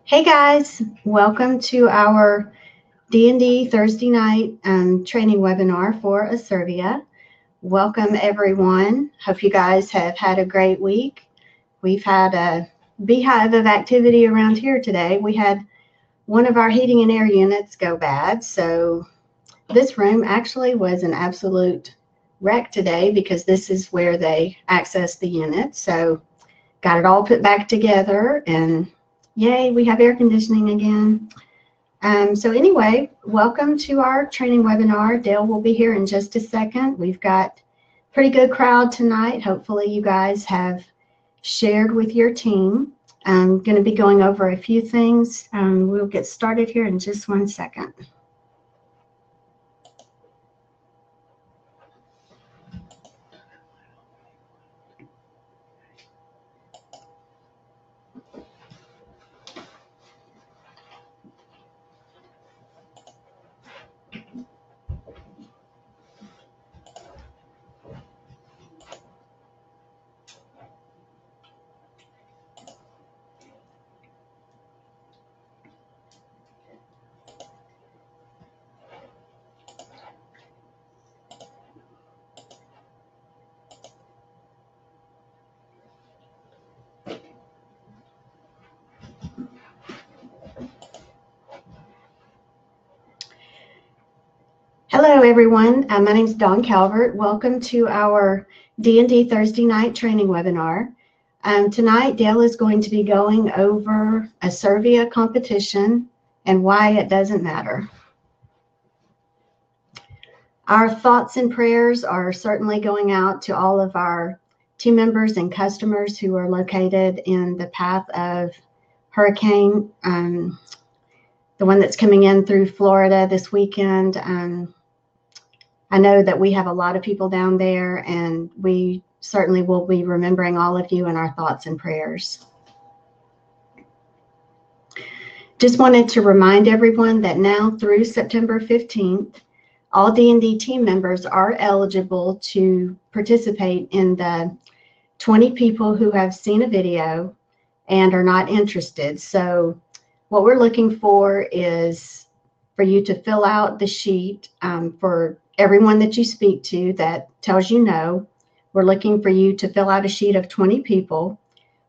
Hey guys, welcome to our D&D Thursday night training webinar for Asirvia. Welcome everyone. Hope you guys have had a great week. We've had a beehive of activity around here today. We had one of our heating and air units go bad, so this room actually was an absolute wreck today because this is where they access the unit. So got it all put back together and yay, we have air conditioning again. So anyway, welcome to our training webinar. Dale will be here in just a second. We've got a pretty good crowd tonight. Hopefully you guys have shared with your team. I'm going to be going over a few things. We'll get started here in just 1 second. Hello, everyone. My name is Dawn Calvert. Welcome to our D&D Thursday night training webinar. Tonight, Dale is going to be going over Asirvia competition and why it doesn't matter. Our thoughts and prayers are certainly going out to all of our team members and customers who are located in the path of hurricane, the one that's coming in through Florida this weekend. I know that we have a lot of people down there, and we certainly will be remembering all of you in our thoughts and prayers. Just wanted to remind everyone that now through September 15th, all D&D team members are eligible to participate in the 20 people who have seen a video and are not interested. So what we're looking for is for you to fill out the sheet for everyone that you speak to that tells you no. We're looking for you to fill out a sheet of 20 people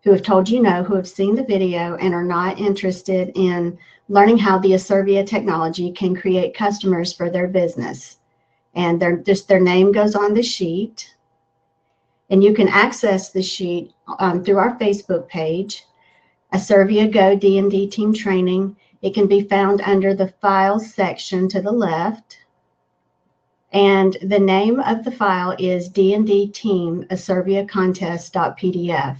who have told you no, who have seen the video and are not interested in learning how the Asirvia technology can create customers for their business. And their name goes on the sheet. And you can access the sheet through our Facebook page, Asirvia Go D&D Team Training. It can be found under the Files section to the left. And the name of the file is D&D Team Asirvia Contest.pdf.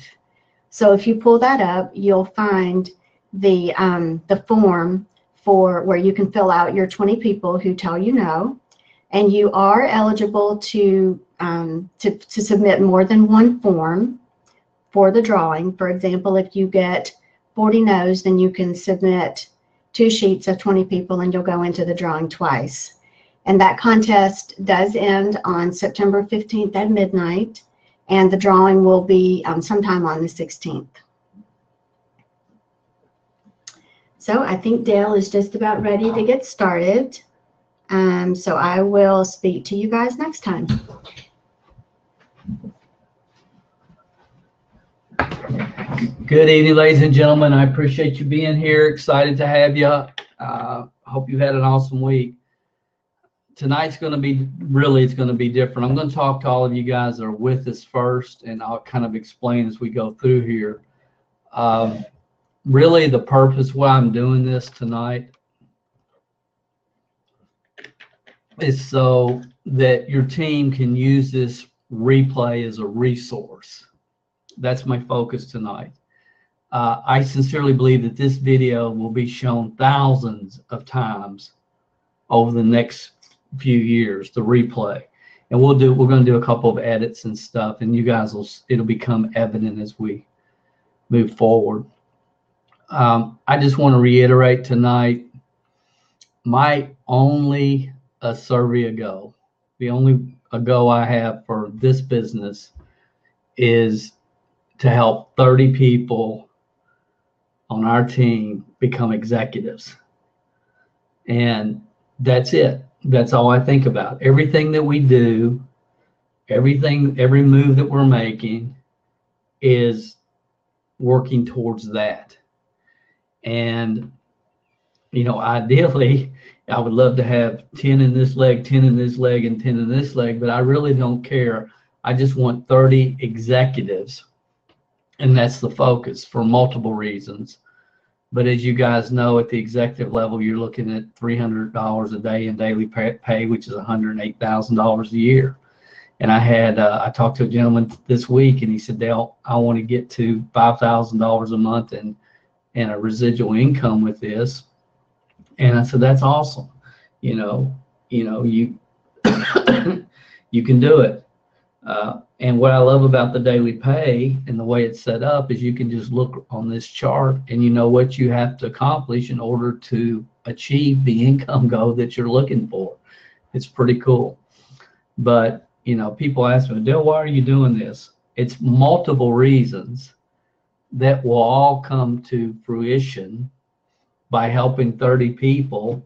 So if you pull that up, you'll find the form for where you can fill out your 20 people who tell you no, and you are eligible to submit more than one form for the drawing. For example, if you get 40 no's, then you can submit 2 sheets of 20 people and you'll go into the drawing twice. And that contest does end on September 15th at midnight, and the drawing will be sometime on the 16th. So I think Dale is just about ready to get started. So I will speak to you guys next time. Good evening, ladies and gentlemen. I appreciate you being here. Excited to have you. Hope you had an awesome week. Tonight's going to be it's going to be different. I'm going to talk to all of you guys that are with us first, and I'll kind of explain as we go through here. Really, the purpose why I'm doing this tonight is so that your team can use this replay as a resource. That's my focus tonight. I sincerely believe that this video will be shown thousands of times over the next few years, the replay, and we're going to do a couple of edits and stuff, and you guys it'll become evident as we move forward. I just want to reiterate tonight, my only Asirvia goal, the only goal I have for this business is to help 30 people on our team become executives. And that's it. That's all I think about. Everything that we do, every move that we're making is working towards that. And, ideally, I would love to have 10 in this leg, 10 in this leg, and 10 in this leg, but I really don't care. I just want 30 executives. And that's the focus for multiple reasons. But as you guys know, at the executive level, you're looking at $300 a day in daily pay, which is $108,000 a year. And I talked to a gentleman this week, and he said, Dale, I want to get to $5,000 a month and a residual income with this. And I said, that's awesome. You you can do it. And what I love about the daily pay and the way it's set up is you can just look on this chart and you know what you have to accomplish in order to achieve the income goal that you're looking for. It's pretty cool. But, people ask me, Dale, why are you doing this? It's multiple reasons that will all come to fruition by helping 30 people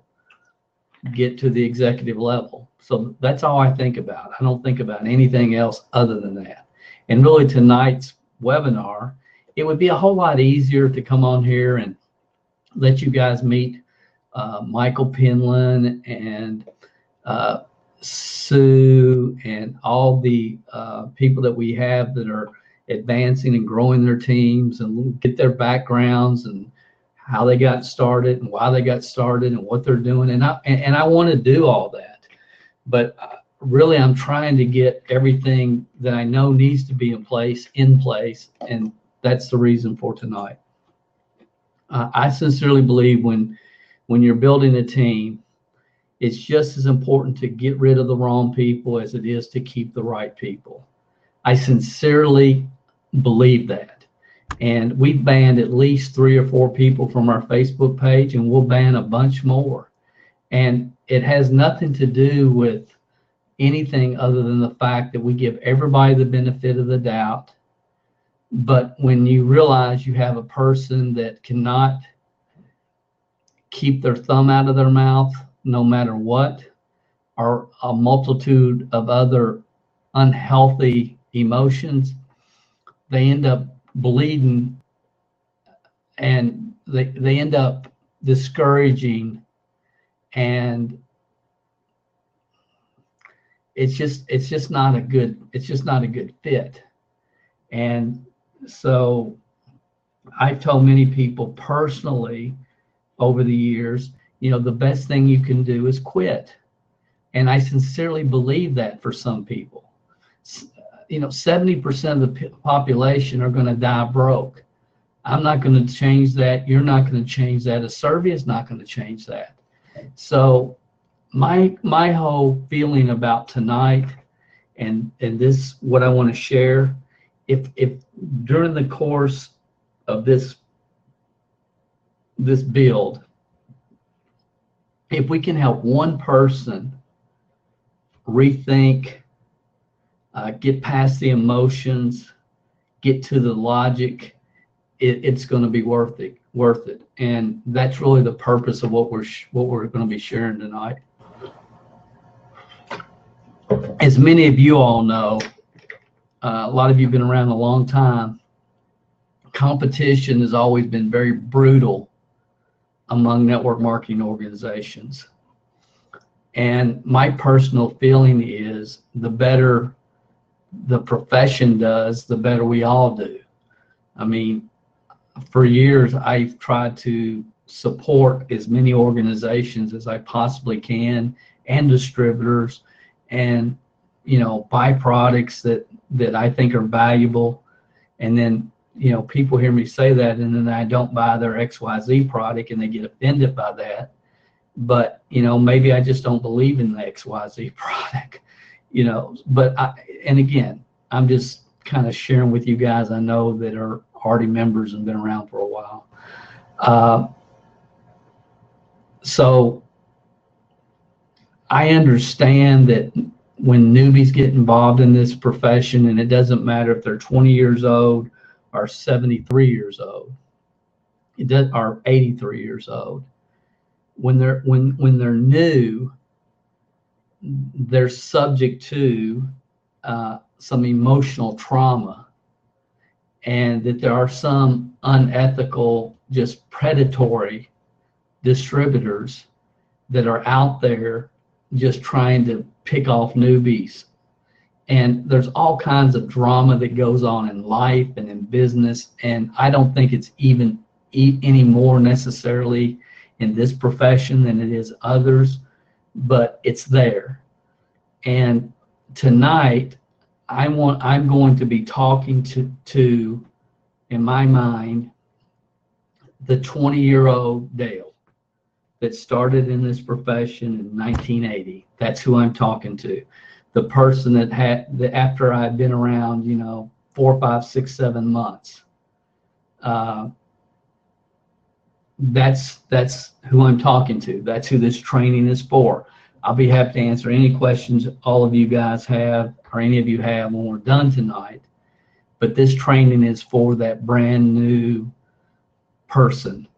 get to the executive level. So that's all I think about. I don't think about anything else other than that. And really tonight's webinar, it would be a whole lot easier to come on here and let you guys meet Michael Penland and Sue and all the people that we have that are advancing and growing their teams, and get their backgrounds and how they got started and why they got started and what they're doing. And I want to do all that. But really, I'm trying to get everything that I know needs to be in place, and that's the reason for tonight. I sincerely believe when you're building a team, it's just as important to get rid of the wrong people as it is to keep the right people. I sincerely believe that. And we've banned at least 3 or 4 people from our Facebook page, and we'll ban a bunch more. And it has nothing to do with anything other than the fact that we give everybody the benefit of the doubt. But when you realize you have a person that cannot keep their thumb out of their mouth no matter what, or a multitude of other unhealthy emotions, they end up bleeding, and they end up discouraging, and it's just not a good fit. And so I've told many people personally over the years, the best thing you can do is quit. And I sincerely believe that for some people. 70% of the population are going to die broke. I'm not going to change that. You're not going to change that. Asirvia is not going to change that. So my whole feeling about tonight and this, what I want to share, if during the course of this build, if we can help one person rethink, get past the emotions, get to the logic, it's going to be worth it. And that's really the purpose of what we're going to be sharing tonight. As many of you all know, a lot of you have been around a long time. Competition has always been very brutal among network marketing organizations. And my personal feeling is the better the profession does, the better we all do. I mean, for years, I've tried to support as many organizations as I possibly can, and distributors, and buy products that I think are valuable. And then people hear me say that, and then I don't buy their XYZ product, and they get offended by that. But maybe I just don't believe in the XYZ product. But and again, I'm just kind of sharing with you guys I know that are already members and been around for a while. So I understand that when newbies get involved in this profession, and it doesn't matter if they're 20 years old or 73 years old, are 83 years old. When they're new, they're subject to some emotional trauma, and that there are some unethical, just predatory distributors that are out there just trying to pick off newbies. And there's all kinds of drama that goes on in life and in business, and I don't think it's even any more necessarily in this profession than it is others, but it's there. And tonight, I'm going to be talking to in my mind, the 20-year-old Dale that started in this profession in 1980. That's who I'm talking to. The person that after I've been around, 4, 5, 6, 7 months. That's who I'm talking to. That's who this training is for. I'll be happy to answer any questions all of you guys have, or any of you have, when we're done tonight. But this training is for that brand new person,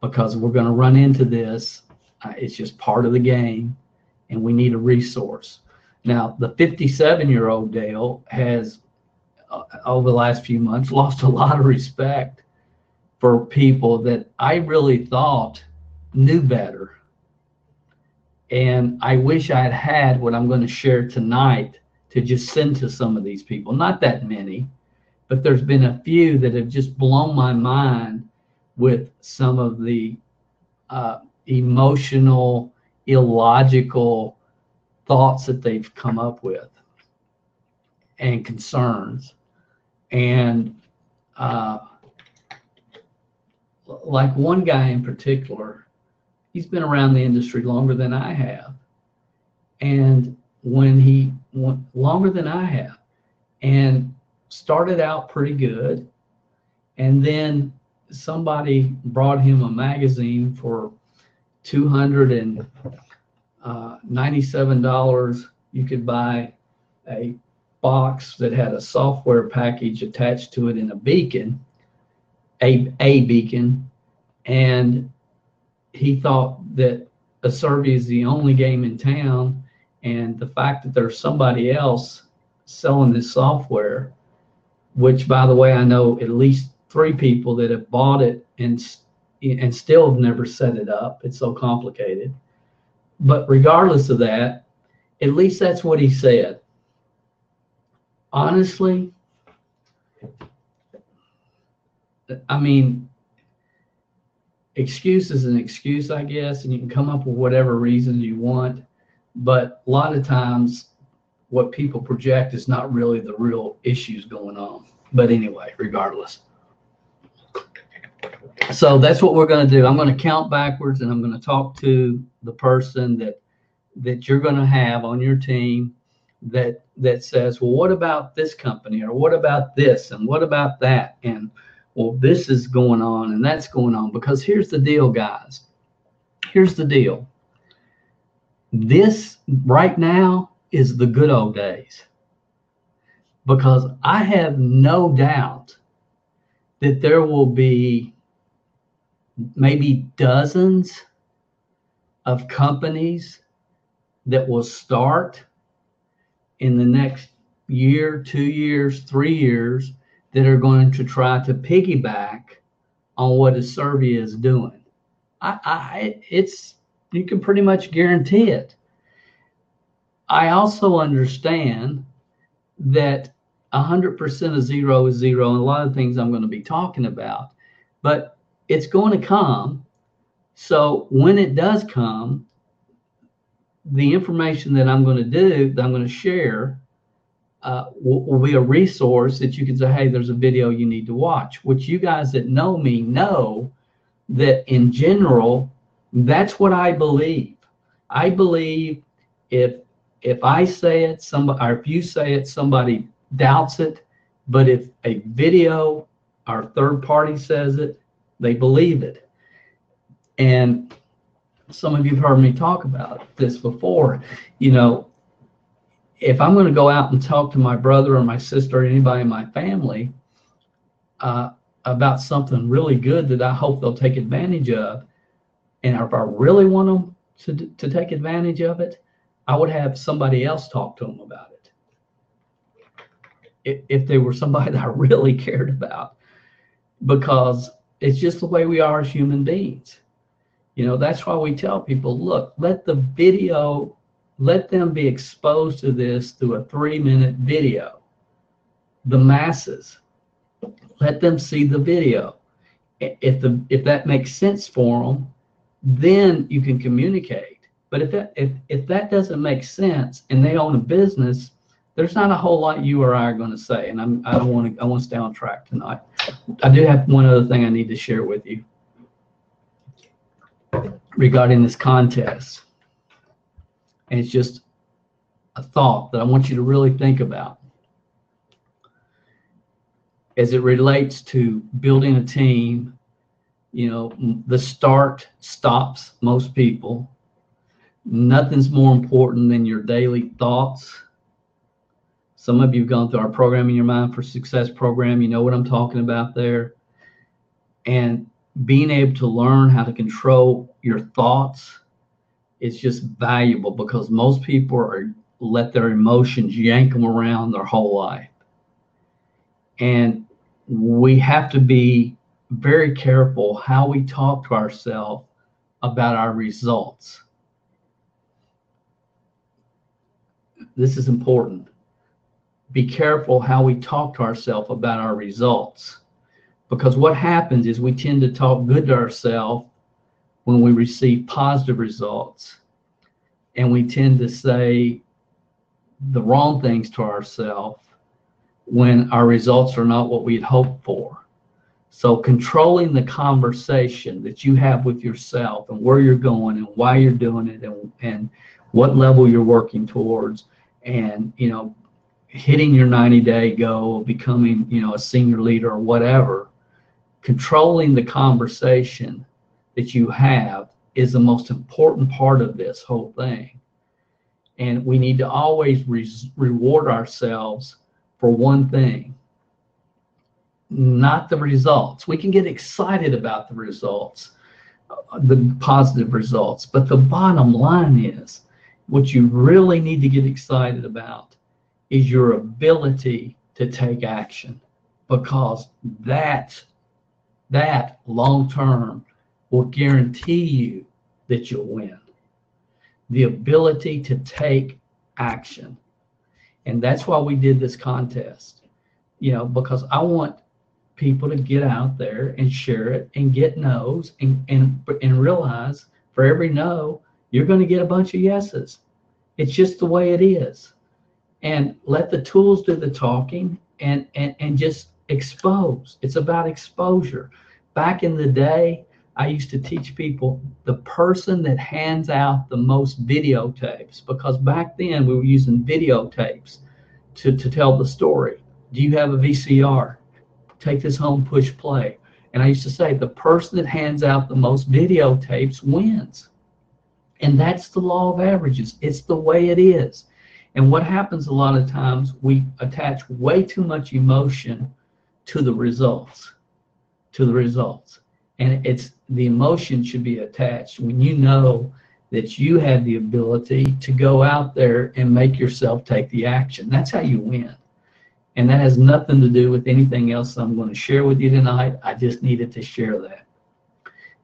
because we're going to run into this. It's just part of the game, and we need a resource. Now, the 57-year-old Dale has, over the last few months, lost a lot of respect for people that I really thought knew better. And I wish I had what I'm going to share tonight to just send to some of these people. Not that many, but there's been a few that have just blown my mind with some of the emotional, illogical thoughts that they've come up with and concerns. And like one guy in particular, he's been around the industry longer than I have. And when he went longer than I have, and started out pretty good, and then somebody brought him a magazine for $297. You could buy a box that had a software package attached to it in a beacon, a beacon, and he thought that Asirvia is the only game in town, and the fact that there's somebody else selling this software, which, by the way, I know at least 3 people that have bought it and still have never set it up. It's so complicated. But regardless of that, at least that's what he said. Honestly, I mean, excuse is an excuse, I guess, and you can come up with whatever reasons you want. But a lot of times, what people project is not really the real issues going on. But anyway, regardless. So that's what we're going to do. I'm going to count backwards, and I'm going to talk to the person that you're going to have on your team that says, well, what about this company, or what about this, and what about that, and well, this is going on and that's going on. Because here's the deal, guys. Here's the deal. This right now is the good old days, because I have no doubt that there will be maybe dozens of companies that will start in the next year, 2 years, 3 years, that are going to try to piggyback on what Asirvia is doing. You can pretty much guarantee it. I also understand that 100% of zero is zero, and a lot of things I'm going to be talking about, but it's going to come. So when it does come, the information that I'm going to do, that I'm going to share, will be a resource that you can say, hey, there's a video you need to watch, which you guys that know me know that in general, that's what I believe. I believe if I say it, or if you say it, somebody doubts it. But if a video or third party says it, they believe it. And some of you have heard me talk about this before. If I'm going to go out and talk to my brother or my sister or anybody in my family, about something really good that I hope they'll take advantage of. And if I really want them to take advantage of it, I would have somebody else talk to them about it. If they were somebody that I really cared about, because it's just the way we are as human beings. That's why we tell people, look, let them be exposed to this through a 3-minute video. The masses, let them see the video. If that makes sense for them, then you can communicate. But if that doesn't make sense and they own a business, there's not a whole lot you or I are going to say. And I want to stay on track tonight. I do have one other thing I need to share with you regarding this contest. And it's just a thought that I want you to really think about as it relates to building a team. The start stops most people. Nothing's more important than your daily thoughts. Some of you have gone through our Programming Your Mind for Success program. You know what I'm talking about there. And being able to learn how to control your thoughts is just valuable, because most people let their emotions yank them around their whole life. And we have to be very careful how we talk to ourselves about our results. This is important. Be careful how we talk to ourselves about our results, because what happens is we tend to talk good to ourselves when we receive positive results, and we tend to say the wrong things to ourselves when our results are not what we'd hoped for. So controlling the conversation that you have with yourself and where you're going and why you're doing it and what level you're working towards, and hitting your 90-day goal, becoming a senior leader or whatever, controlling the conversation that you have is the most important part of this whole thing. And we need to always reward ourselves for one thing, not the results. We can get excited about the results, the positive results, but the bottom line is, what you really need to get excited about is your ability to take action, because that long term will guarantee you that you'll win. The ability to take action. And that's why we did this contest, because I want people to get out there and share it and get no's and realize for every no, you're going to get a bunch of yeses. It's just the way it is. And let the tools do the talking and just expose. It's about exposure. Back in the day, I used to teach people the person that hands out the most videotapes, because back then we were using videotapes to tell the story. Do you have a VCR? Take this home, push play. And I used to say the person that hands out the most videotapes wins. And that's the law of averages. It's the way it is. And what happens a lot of times, we attach way too much emotion to the results, And it's the emotion should be attached when you know that you have the ability to go out there and make yourself take the action. That's how you win. And that has nothing to do with anything else I'm going to share with you tonight. I just needed to share that.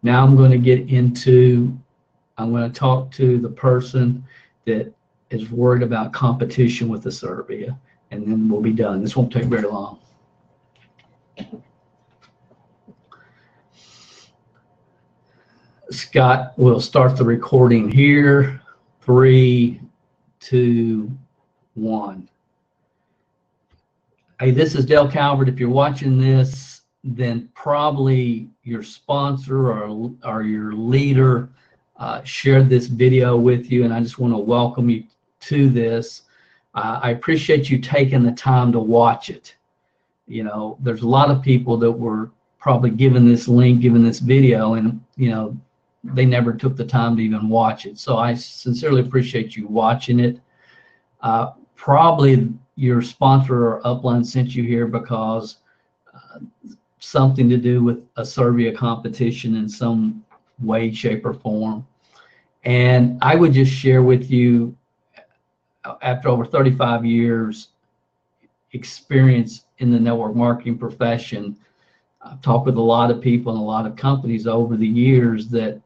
Now I'm going to talk to the person that is worried about competition with Asirvia, and then we'll be done. This won't take very long. Scott will start the recording here. 3, 2, 1. Hey, this is Dale Calvert. If you're watching this, then probably your sponsor or your leader shared this video with you, and I just want to welcome you to this. I appreciate you taking the time to watch it. There's a lot of people that were probably given this link, given this video, and they never took the time to even watch it. So I sincerely appreciate you watching it. Probably your sponsor or upline sent you here because something to do with Asirvia competition in some way, shape, or form. And I would just share with you, after over 35 years experience in the network marketing profession, I've talked with a lot of people and a lot of companies over the years, that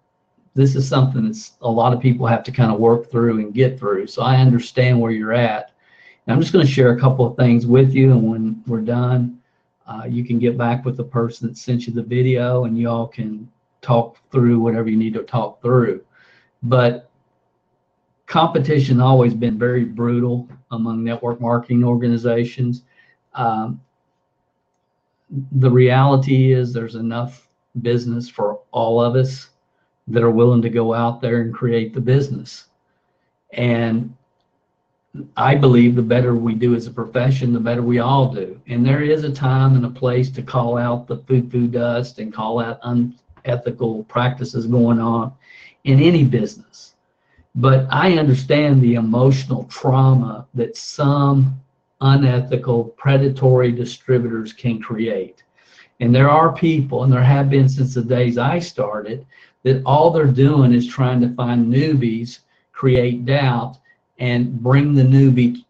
this is something that's a lot of people have to kind of work through and get through. So I understand where you're at. And I'm just going to share a couple of things with you, and when we're done, you can get back with the person that sent you the video, and you all can talk through whatever you need to talk through. But competition has always been very brutal among network marketing organizations. The reality is there's enough business for all of us that are willing to go out there and create the business. And I believe the better we do as a profession, the better we all do. And there is a time and a place to call out the foo-foo dust and call out unethical practices going on in any business. But I understand the emotional trauma that some unethical, predatory distributors can create. And there are people, and there have been since the days I started, that all they're doing is trying to find newbies, create doubt, and bring the newbie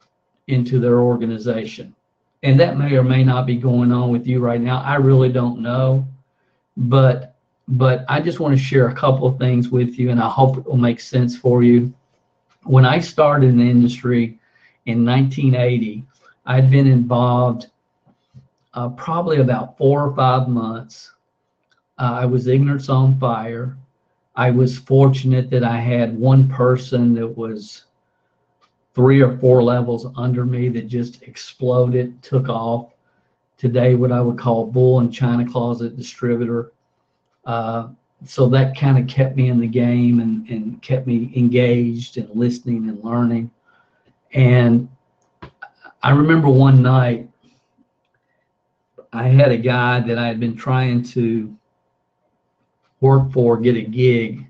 into their organization. And that may or may not be going on with you right now. I really don't know. But I just want to share a couple of things with you, and I hope it will make sense for you. When I started in the industry in 1980, I'd been involved probably about 4 or 5 months. I was ignorance on fire. I was fortunate that I had one person that was 3 or 4 levels under me that just exploded, took off. Today, what I would call bull and china closet distributor. So that kind of kept me in the game and kept me engaged and listening and learning. And I remember one night, I had a guy that I had been trying to work for, get a gig,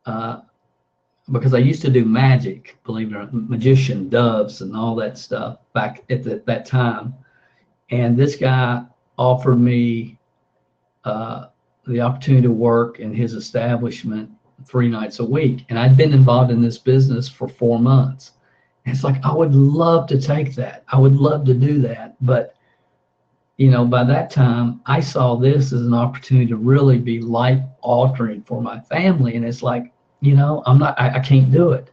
because I used to do magic, believe it or not, magician, doves, and all that stuff back at that time. And this guy offered me the opportunity to work in his establishment 3 nights a week. And I'd been involved in this business for 4 months. And it's like, I would love to take that. I would love to do that. But, you know, by that time, I saw this as an opportunity to really be life altering for my family. And it's like, you know, I can't do it.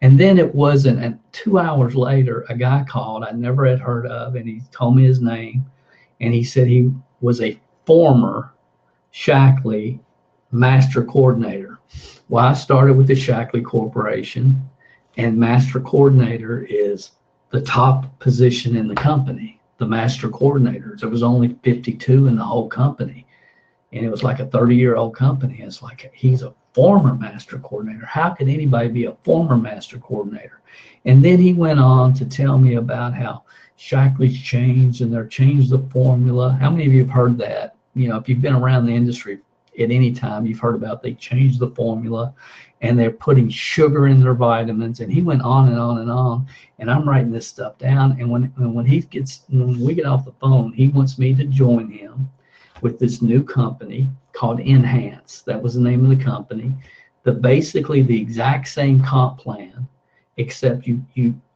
And then it wasn't, and 2 hours later, a guy called I never had heard of, and he told me his name. And he said he was a former Shackley master coordinator. Well, I started with the Shackley Corporation, and master coordinator is the top position in the company, the master coordinators. There was only 52 in the whole company, and it was like a 30-year-old company. It's like, he's a former master coordinator. How could anybody be a former master coordinator? And then he went on to tell me about how Shackley's changed, and they're changed the formula. How many of you have heard that? You know, if you've been around the industry at any time, you've heard about they changed the formula and they're putting sugar in their vitamins. And he went on and on and on. And I'm writing this stuff down. And when we get off the phone, he wants me to join him with this new company called Enhance. That was the name of the company. Basically the exact same comp plan, except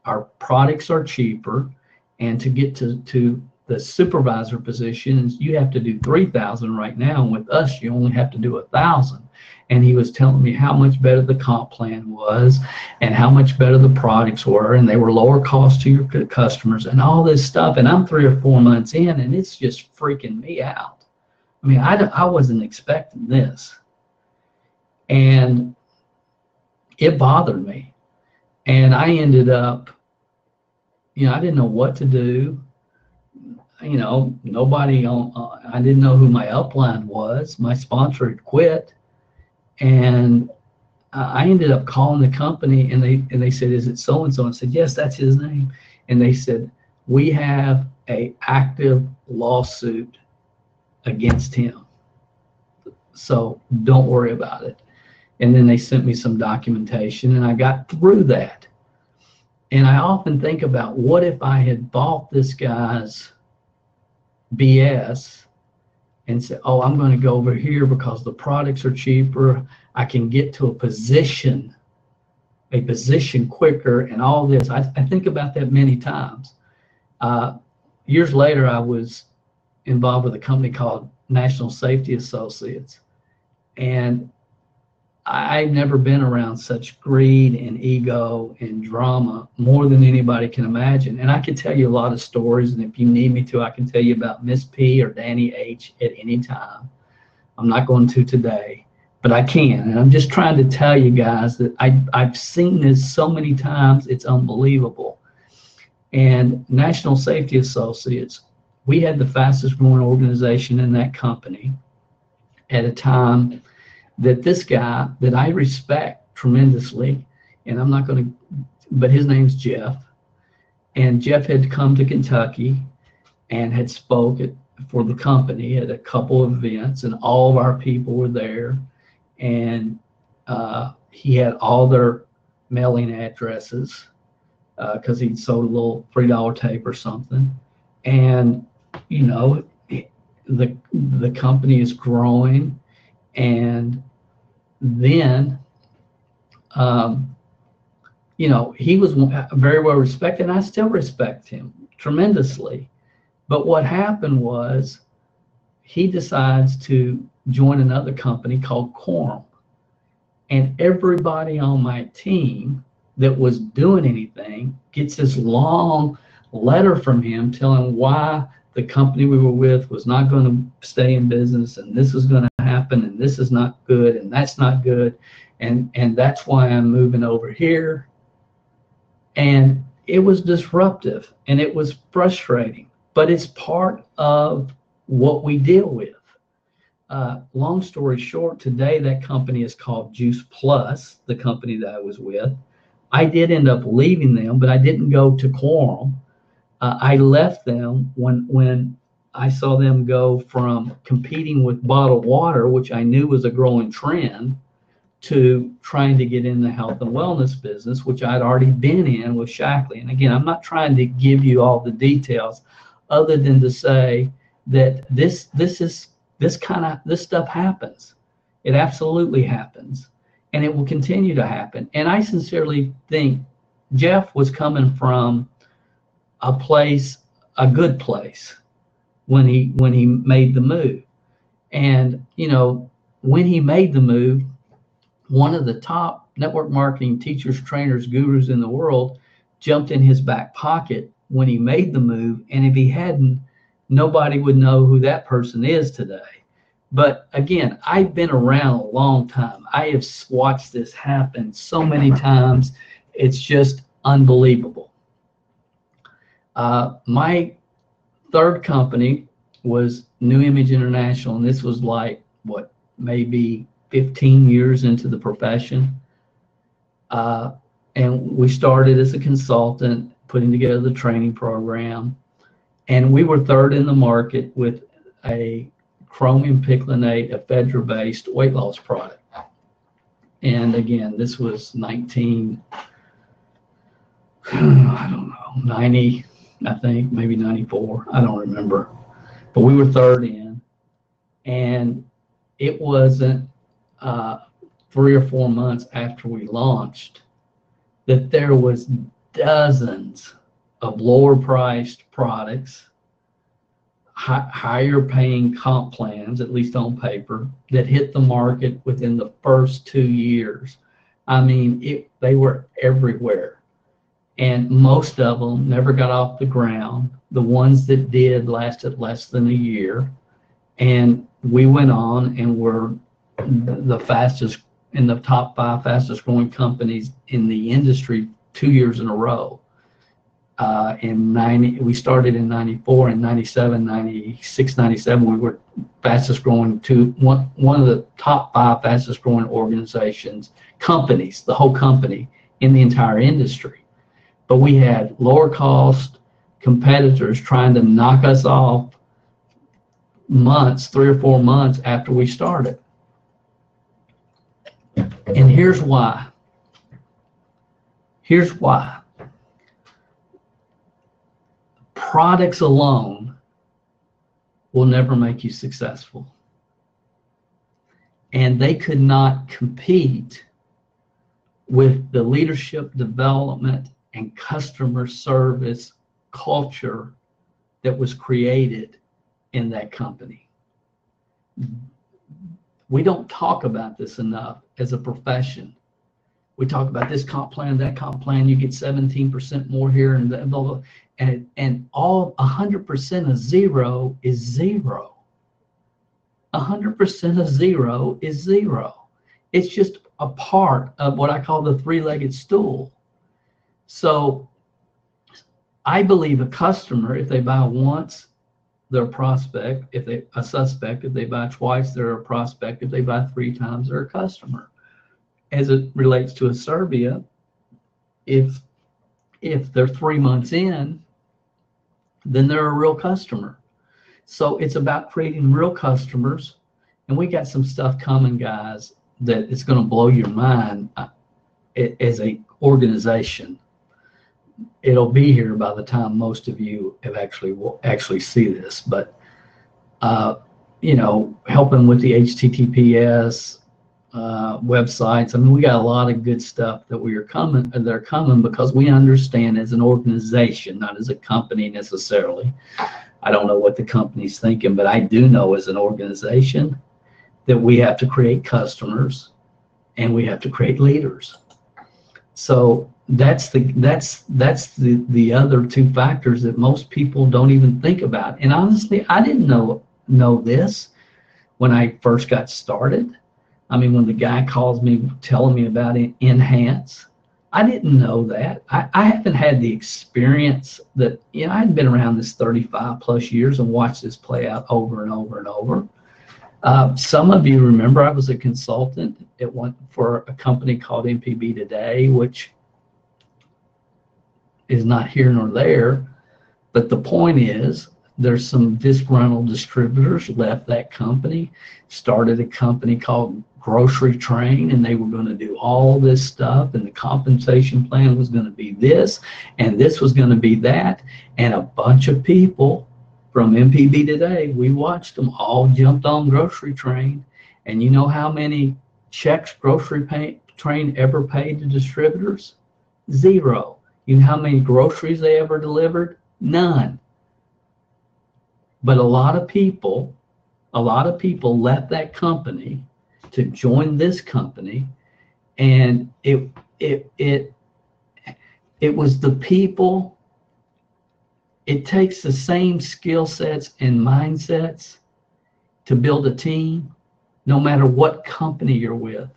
our products are cheaper, and to get to the supervisor positions, you have to do 3,000 right now, and with us you only have to do 1,000. And he was telling me how much better the comp plan was and how much better the products were, and they were lower cost to your customers and all this stuff. And I'm 3 or 4 months in, and it's just freaking me out. I mean, I wasn't expecting this, and it bothered me. And I ended up, you know, I didn't know what to do. You know, nobody I didn't know who my upline was. My sponsor had quit, and I ended up calling the company, and they said, "Is it so and so?" And I said, "Yes, that's his name." And they said, "We have a active lawsuit against him, so don't worry about it." And then they sent me some documentation, and I got through that. And I often think about, what if I had bought this guy's BS and say, oh, I'm going to go over here because the products are cheaper. I can get to a position quicker and all this. I think about that many times. Years later, I was involved with a company called National Safety Associates. And I've never been around such greed and ego and drama more than anybody can imagine. And I could tell you a lot of stories. And if you need me to, I can tell you about Miss P or Danny H at any time. I'm not going to today, but I can. And I'm just trying to tell you guys that I've seen this so many times. It's unbelievable. And National Safety Associates, we had the fastest growing organization in that company at a time that this guy that I respect tremendously, and I'm not going to, but his name's Jeff. And Jeff had come to Kentucky and had spoke for the company at a couple of events, and all of our people were there. And he had all their mailing addresses because he'd sold a little $3 tape or something. And, you know, the company is growing. And then, you know, he was very well respected, and I still respect him tremendously. But what happened was he decides to join another company called Quorum. And everybody on my team that was doing anything gets this long letter from him telling why the company we were with was not going to stay in business, and this is going to happen, and this is not good, and that's not good, and that's why I'm moving over here. And it was disruptive, and it was frustrating, but it's part of what we deal with. Long story short, today that company is called Juice Plus, the company that I was with. I did end up leaving them, but I didn't go to Quorum. I left them when I saw them go from competing with bottled water, which I knew was a growing trend, to trying to get in the health and wellness business, which I'd already been in with Shackley. And again, I'm not trying to give you all the details other than to say that this stuff happens. It absolutely happens, and it will continue to happen. And I sincerely think Jeff was coming from a good place when he made the move. And, you know, when he made the move, one of the top network marketing teachers, trainers, gurus in the world jumped in his back pocket when he made the move. And if he hadn't, nobody would know who that person is today. But again, I've been around a long time. I have watched this happen so many times. It's just unbelievable. My third company was New Image International, and this was like, what, maybe 15 years into the profession. And we started as a consultant, putting together the training program. And we were third in the market with a chromium picolinate, a ephedra-based weight loss product. And again, this was 90, I think, maybe 94. I don't remember. But we were third in. And it wasn't 3 or 4 months after we launched that there was dozens of lower priced products, higher paying comp plans, at least on paper, that hit the market within the first 2 years. I mean, they were everywhere. And most of them never got off the ground. The ones that did lasted less than a year. And we went on and were the fastest, in the top 5 fastest growing companies in the industry 2 years in a row. We started in 94, in 97, 96, 97, we were fastest growing one of the top 5 fastest growing companies, the whole company in the entire industry. But we had lower cost competitors trying to knock us off 3 or 4 months after we started. And here's why. Products alone will never make you successful. And they could not compete with the leadership development and customer service culture that was created in that company. We don't talk about this enough as a profession. We talk about this comp plan, that comp plan, you get 17% more here and blah, blah, and all 100% of zero is zero. 100% of zero is zero. It's just a part of what I call the three-legged stool. So I believe a customer, if they buy once, they're a prospect. If they a suspect, if they buy twice, they're a prospect. If they buy 3 times, they're a customer. As it relates to Asirvia, if they're 3 months in, then they're a real customer. So it's about creating real customers, and we got some stuff coming, guys, that it's going to blow your mind as a organization. It'll be here by the time most of you have actually see this, but you know, helping with the HTTPS websites. I mean, we got a lot of good stuff that they're coming because we understand as an organization, not as a company necessarily. I don't know what the company's thinking, but I do know as an organization that we have to create customers and we have to create leaders. So that's the other 2 factors that most people don't even think about. And honestly, I didn't know this when I first got started. I mean, when the guy calls me telling me about Enhance, I didn't know that. I haven't had the experience that, you know, I had been around this 35 plus years and watched this play out over and over and over. Some of you remember I was a consultant for a company called MPB Today, which is not here nor there. But the point is, there's some disgruntled distributors left that company, started a company called Grocery Train, and they were going to do all this stuff, and the compensation plan was going to be this, and this was going to be that, and a bunch of people from MPB Today, we watched them all jumped on Grocery Train. And you know how many checks Grocery Train ever paid to distributors? 0. You know how many groceries they ever delivered? None. But a lot of people left that company to join this company, and it was the people. It takes the same skill sets and mindsets to build a team, no matter what company you're with.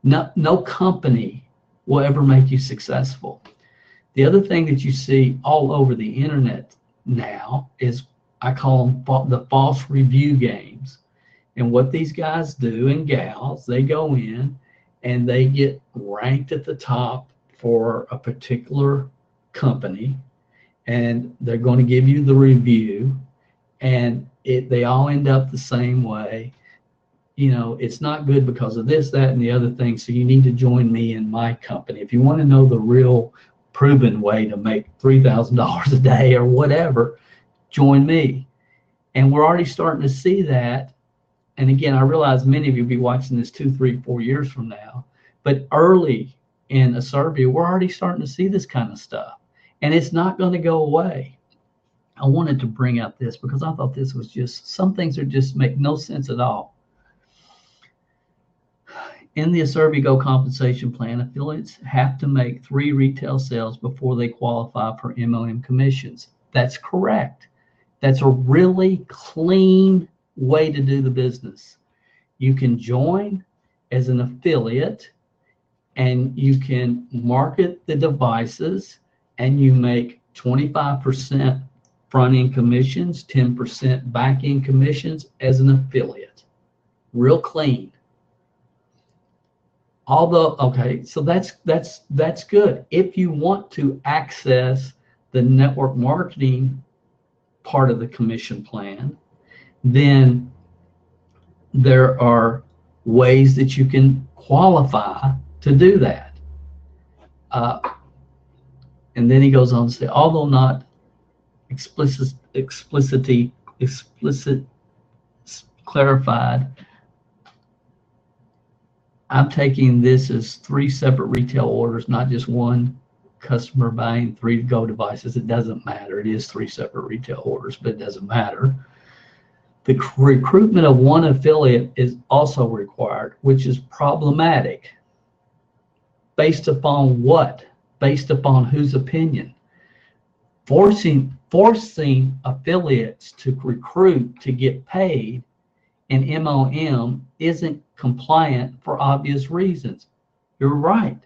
No company will ever make you successful. The other thing that you see all over the internet now is, I call them the false review games. And what these guys do, and gals, they go in and they get ranked at the top for a particular company, and they're going to give you the review, and they all end up the same way. You know, it's not good because of this, that, and the other thing, so you need to join me in my company. If you want to know the real proven way to make $3,000 a day or whatever, join me. And we're already starting to see that. And again, I realize many of you will be watching this 2, 3, 4 years from now, but early in Asirvia, we're already starting to see this kind of stuff. And it's not going to go away. I wanted to bring out this because I thought this was just, some things are just make no sense at all. In the Asirvia Go compensation plan, affiliates have to make 3 retail sales before they qualify for MOM commissions. That's correct. That's a really clean way to do the business. You can join as an affiliate and you can market the devices, and you make 25% front-end commissions, 10% back-end commissions as an affiliate. Real clean. Although, okay, so that's good. If you want to access the network marketing part of the commission plan, then there are ways that you can qualify to do that. And then he goes on to say, although not explicitly clarified, I'm taking this as 3 separate retail orders, not just one customer buying 3 Go devices. It doesn't matter. It is 3 separate retail orders, but it doesn't matter. The recruitment of one affiliate is also required, which is problematic. Based upon what? Based upon whose opinion? Forcing affiliates to recruit to get paid in MOM isn't compliant for obvious reasons. You're right.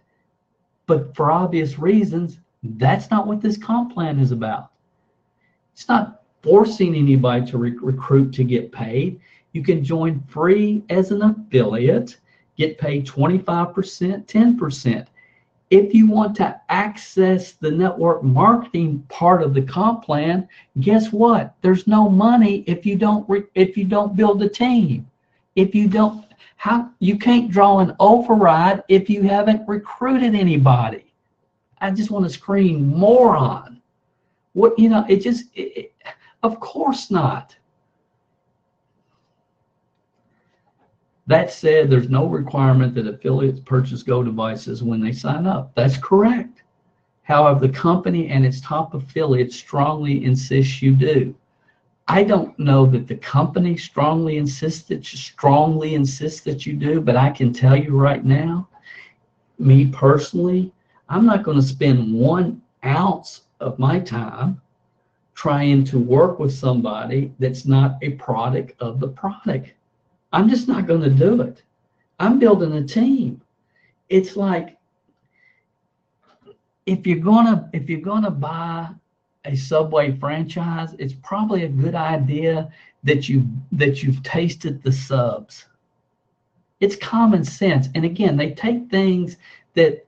But for obvious reasons, that's not what this comp plan is about. It's not forcing anybody to recruit to get paid. You can join free as an affiliate, get paid 25%, 10%. If you want to access the network marketing part of the comp plan, guess what? There's no money if you don't build a team. If you don't, you can't draw an override if you haven't recruited anybody. I just want to scream moron. What, of course not. That said, there's no requirement that affiliates purchase Go devices when they sign up. That's correct. However, the company and its top affiliates strongly insist you do. I don't know that the company strongly insists that you do, but I can tell you right now, me personally, I'm not going to spend 1 ounce of my time trying to work with somebody that's not a product of the product. I'm just not going to do it. I'm building a team. It's like, if you're gonna buy a Subway franchise, it's probably a good idea that you've tasted the subs. It's common sense. And again, they take things that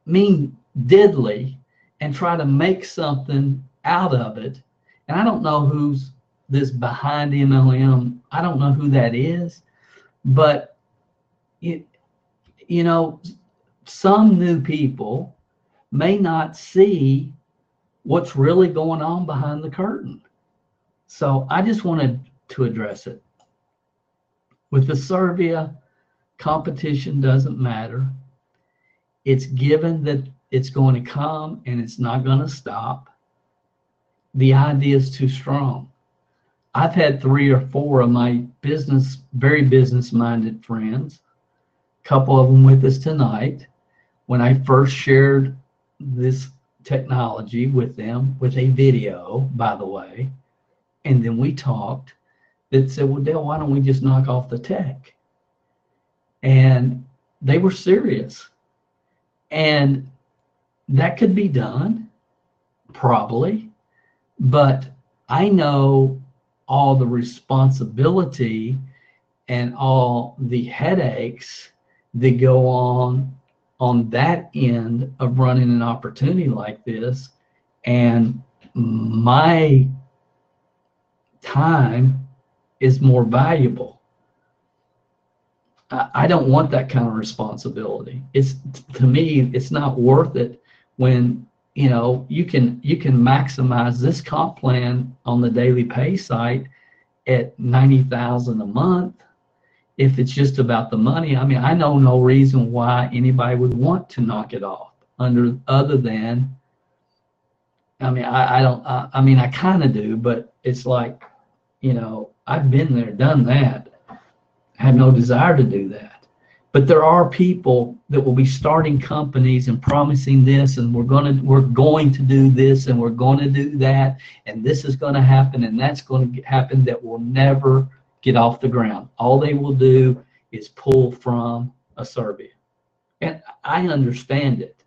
mean diddly and try to make something out of it. And I don't know who's this behind MLM. I don't know who that is. But some new people may not see what's really going on behind the curtain. So I just wanted to address it. With Asirvia, competition doesn't matter. It's given that it's going to come and it's not going to stop. The idea is too strong. I've had 3 or 4 of my very business-minded friends, a couple of them with us tonight, when I first shared this technology with them, with a video, by the way, and then we talked, that said, well, Dale, why don't we just knock off the tech? And they were serious. And that could be done, probably, but I know all the responsibility and all the headaches that go on that end of running an opportunity like this. And my time is more valuable. I don't want that kind of responsibility. To me, it's not worth it when you can maximize this comp plan on the daily pay site at $90,000 a month. If it's just about the money, I know no reason why anybody would want to knock it off other than, I kind of do, but it's like, I've been there, done that. I have no desire to do that. But there are people that will be starting companies and promising this, and we're going to do this, and we're going to do that, and this is going to happen, and that's going to happen, that will never get off the ground. All they will do is pull from Asirvia. And I understand it.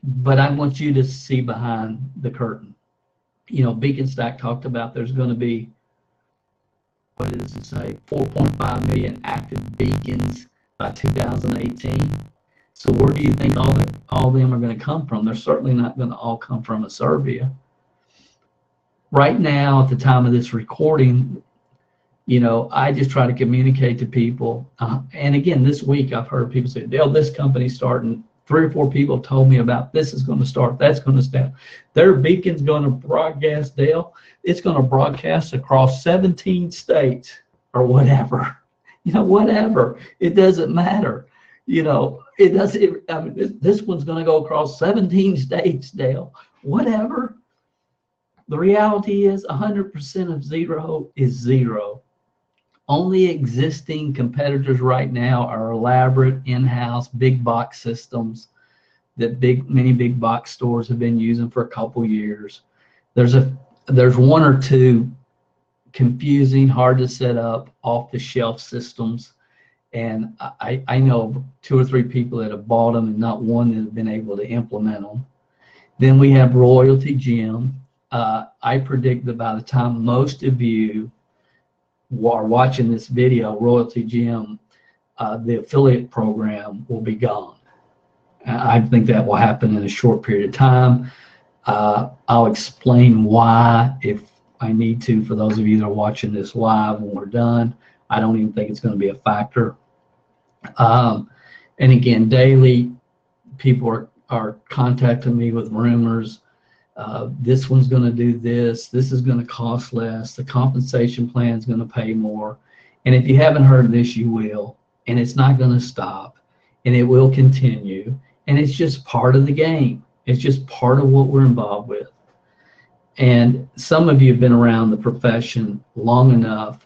But I want you to see behind the curtain. Beacon Stack talked about there's going to be, what does it say, 4.5 million active beacons by 2018. So where do you think all of them are going to come from? They're certainly not going to all come from Asirvia. Right now, at the time of this recording, I just try to communicate to people. And again, this week I've heard people say, Dale, this company's starting 3 or 4 people told me about this is going to start, that's going to start. Their beacon's going to broadcast, Dale. It's going to broadcast across 17 states or whatever. Whatever. It doesn't matter. It doesn't. I mean, this one's going to go across 17 states, Dale. Whatever. The reality is 100% of zero is zero. Only existing competitors right now are elaborate in-house big box systems that many big box stores have been using for a couple years. There's 1 or 2 confusing, hard to set up, off-the-shelf systems, and I know 2 or 3 people that have bought them and not one that have been able to implement them. Then we have Royalty Gym. I predict that by the time most of you are watching this video, Royalty Gym, the affiliate program will be gone. I think that will happen in a short period of time. I'll explain why if I need to, for those of you that are watching this live when we're done. I don't even think it's going to be a factor. And again, daily, people are contacting me with rumors. This one's going to do this. This is going to cost less. The compensation plan is going to pay more. And if you haven't heard this, you will. And it's not going to stop. And it will continue. And it's just part of the game. It's just part of what we're involved with. And some of you have been around the profession long enough.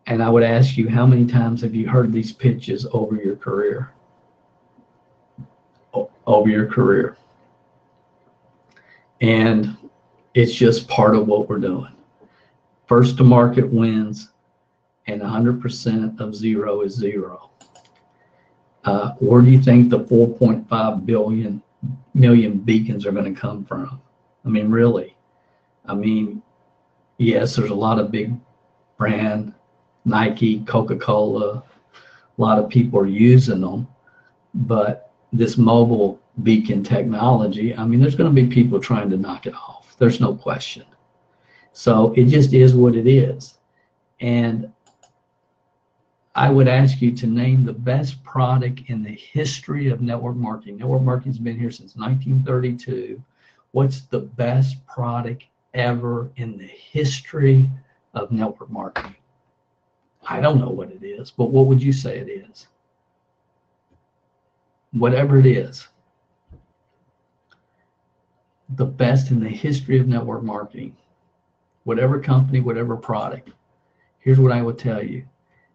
And I would ask you, how many times have you heard these pitches over your career? Over your career. And it's just part of what we're doing. First to market wins, and 100% of zero is zero. Where do you think the 4.5 million beacons are going to come from? I mean, really? I mean, yes, there's a lot of big brand, Nike, Coca-Cola, a lot of people are using them, but this mobile beacon technology, I mean, there's going to be people trying to knock it off. There's no question. So it just is what it is. And I would ask you to name the best product in the history of network marketing. Network marketing's been here since 1932. What's the best product ever in the history of network marketing? I don't know what it is, but what would you say it is? Whatever it is. The best in the history of network marketing. Whatever company, whatever product. Here's what I would tell you.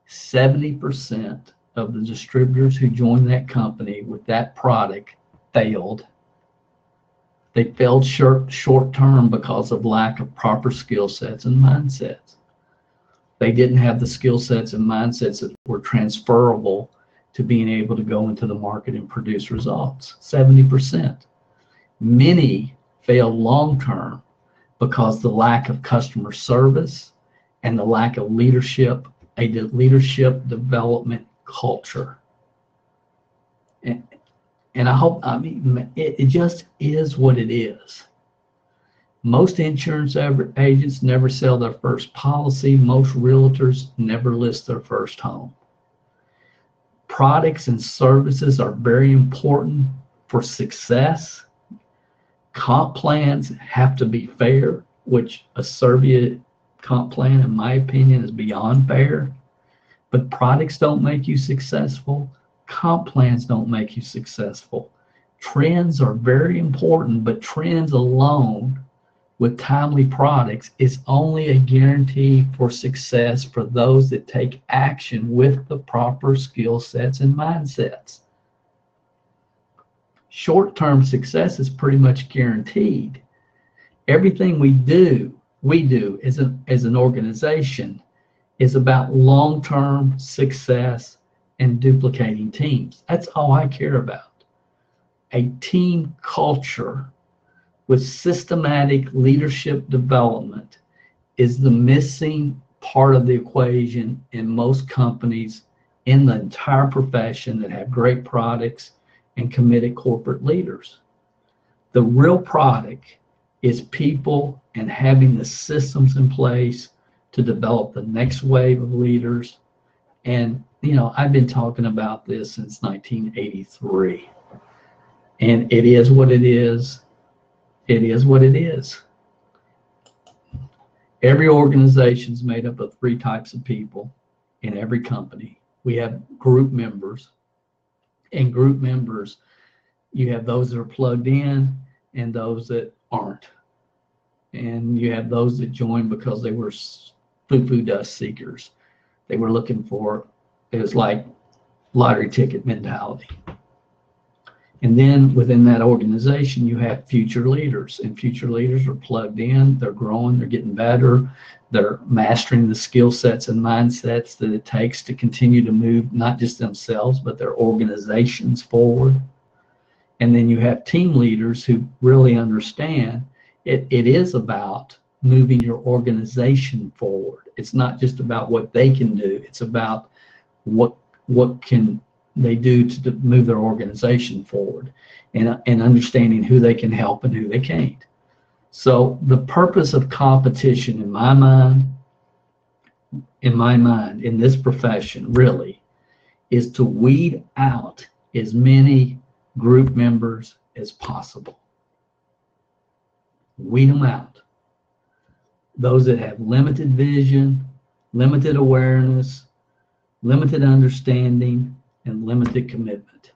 70% of the distributors who joined that company with that product failed. They failed short term because of lack of proper skill sets and mindsets. They didn't have the skill sets and mindsets that were transferable to being able to go into the market and produce results. 70%. Many failed long term because the lack of customer service and the lack of leadership, a leadership development culture. And I hope, I mean, it just is what it is. Most insurance agents never sell their first policy. Most realtors never list their first home. Products and services are very important for success. Comp plans have to be fair, which Asirvia comp plan, in my opinion, is beyond fair. But products don't make you successful. Comp plans don't make you successful. Trends are very important, but trends alone with timely products is only a guarantee for success for those that take action with the proper skill sets and mindsets. Short-term success is pretty much guaranteed. Everything we do as an organization is about long-term success and duplicating teams. That's all I care about. A team culture with systematic leadership development is the missing part of the equation in most companies in the entire profession that have great products and committed corporate leaders. The real product is people and having the systems in place to develop the next wave of leaders. And, you know, I've been talking about this since 1983. And it is what it is. It is what it is. Every organization is made up of three types of people in every company. We have group members. And group members, you have those that are plugged in and those that aren't. And you have those that join because they were foo-foo dust seekers. They were looking for, it was like lottery ticket mentality. And then within that organization, you have future leaders, and future leaders are plugged in, they're growing, they're getting better, they're mastering the skill sets and mindsets that it takes to continue to move not just themselves, but their organizations forward. And then you have team leaders who really understand it is about moving your organization forward. It's not just about what they can do, it's about what can they do to move their organization forward, and understanding who they can help and who they can't. So the purpose of competition in my mind, in this profession really, is to weed out as many group members as possible. Weed them out. Those that have limited vision, limited awareness, limited understanding, and limited commitment.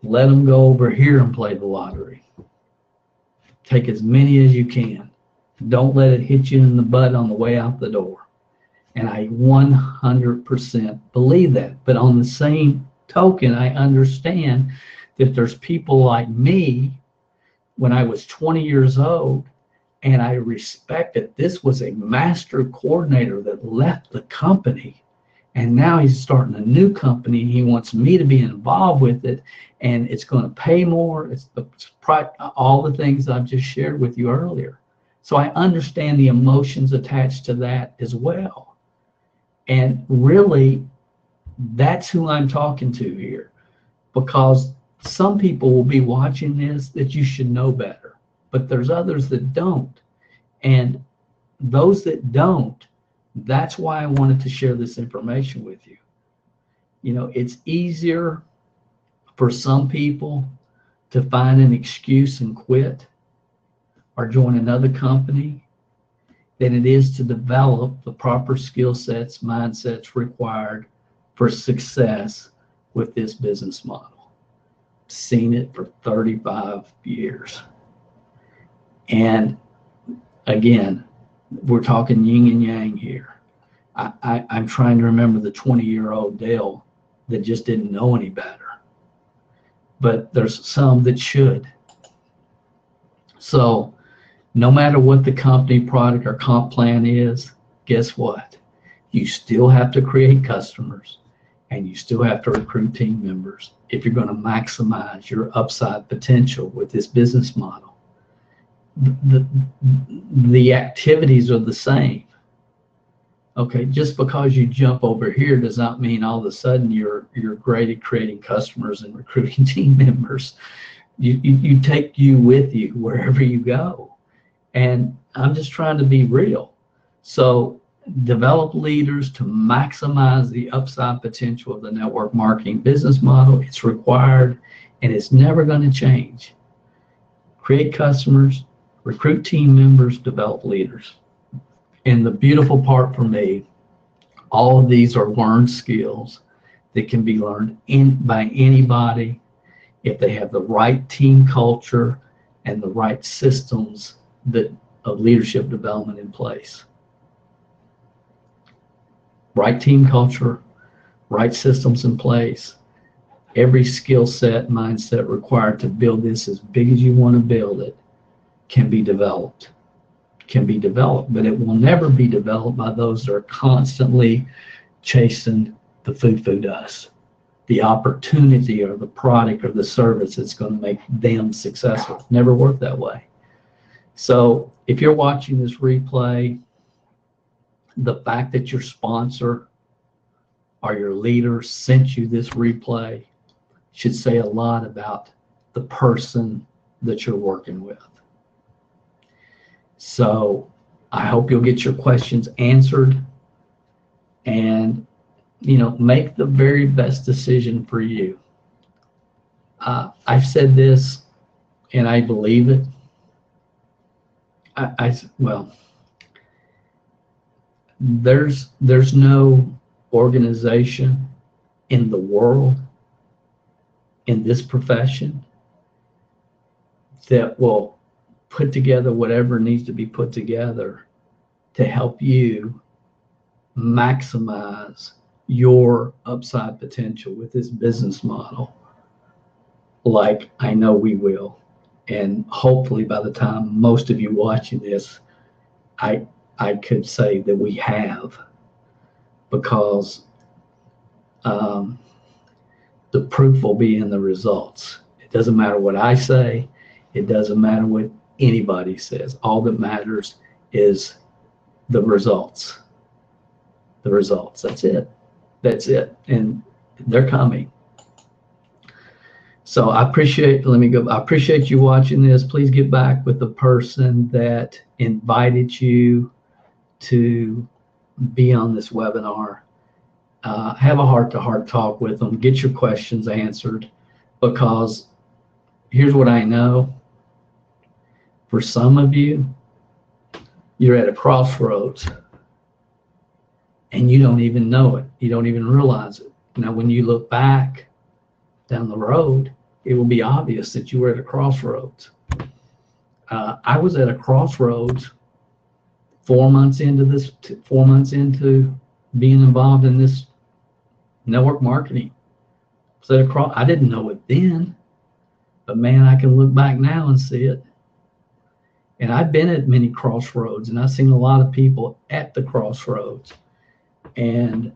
Let them go over here and play the lottery. Take as many as you can. Don't let it hit you in the butt on the way out the door. And I 100% believe that. But on the same token, I understand that there's people like me when I was 20 years old, and I respected this was a master coordinator that left the company. And now he's starting a new company. He wants me to be involved with it, and it's going to pay more. It's all the things I've just shared with you earlier. So I understand the emotions attached to that as well. And really, that's who I'm talking to here, because some people will be watching this that you should know better, but there's others that don't. And those that don't, that's why I wanted to share this information with you. You know, it's easier for some people to find an excuse and quit or join another company than it is to develop the proper skill sets, mindsets required for success with this business model. Seen it for 35 years. And again, we're talking yin and yang here. I'm trying to remember the 20-year-old Dale that just didn't know any better. But there's some that should. So no matter what the company, product, or comp plan is, guess what? You still have to create customers, and you still have to recruit team members if you're going to maximize your upside potential with this business model. The activities are the same. Okay, just because you jump over here does not mean all of a sudden you're great at creating customers and recruiting team members. You take you with you wherever you go. And I'm just trying to be real. So develop leaders to maximize the upside potential of the network marketing business model. It's required, and it's never going to change. Create customers, recruit team members, develop leaders. And the beautiful part for me, all of these are learned skills that can be learned by anybody if they have the right team culture and the right systems of leadership development in place. Right team culture, right systems in place, every skill set, mindset required to build this as big as you want to build it can be developed, but it will never be developed by those that are constantly chasing the foo-foo dust, the opportunity or the product or the service that's going to make them successful. Never work that way. So if you're watching this replay, the fact that your sponsor or your leader sent you this replay should say a lot about the person that you're working with. So I hope you'll get your questions answered, and make the very best decision for you. I've said this, and I believe it. Well, there's no organization in the world, in this profession, that will put together whatever needs to be put together to help you maximize your upside potential with this business model, like I know we will. And hopefully by the time most of you watching this, I could say that we have, because the proof will be in the results. It doesn't matter what I say. It doesn't matter what anybody says. All that matters is the results. The results. That's it. That's it. And they're coming. So I appreciate you watching this. Please get back with the person that invited you to be on this webinar. Have a heart-to-heart talk with them. Get your questions answered, because here's what I know. For some of you, you're at a crossroads and you don't even know it. You don't even realize it. Now, when you look back down the road, it will be obvious that you were at a crossroads. I was at a crossroads 4 months into being involved in this network marketing. So I didn't know it then, but man, I can look back now and see it. And I've been at many crossroads, and I've seen a lot of people at the crossroads. And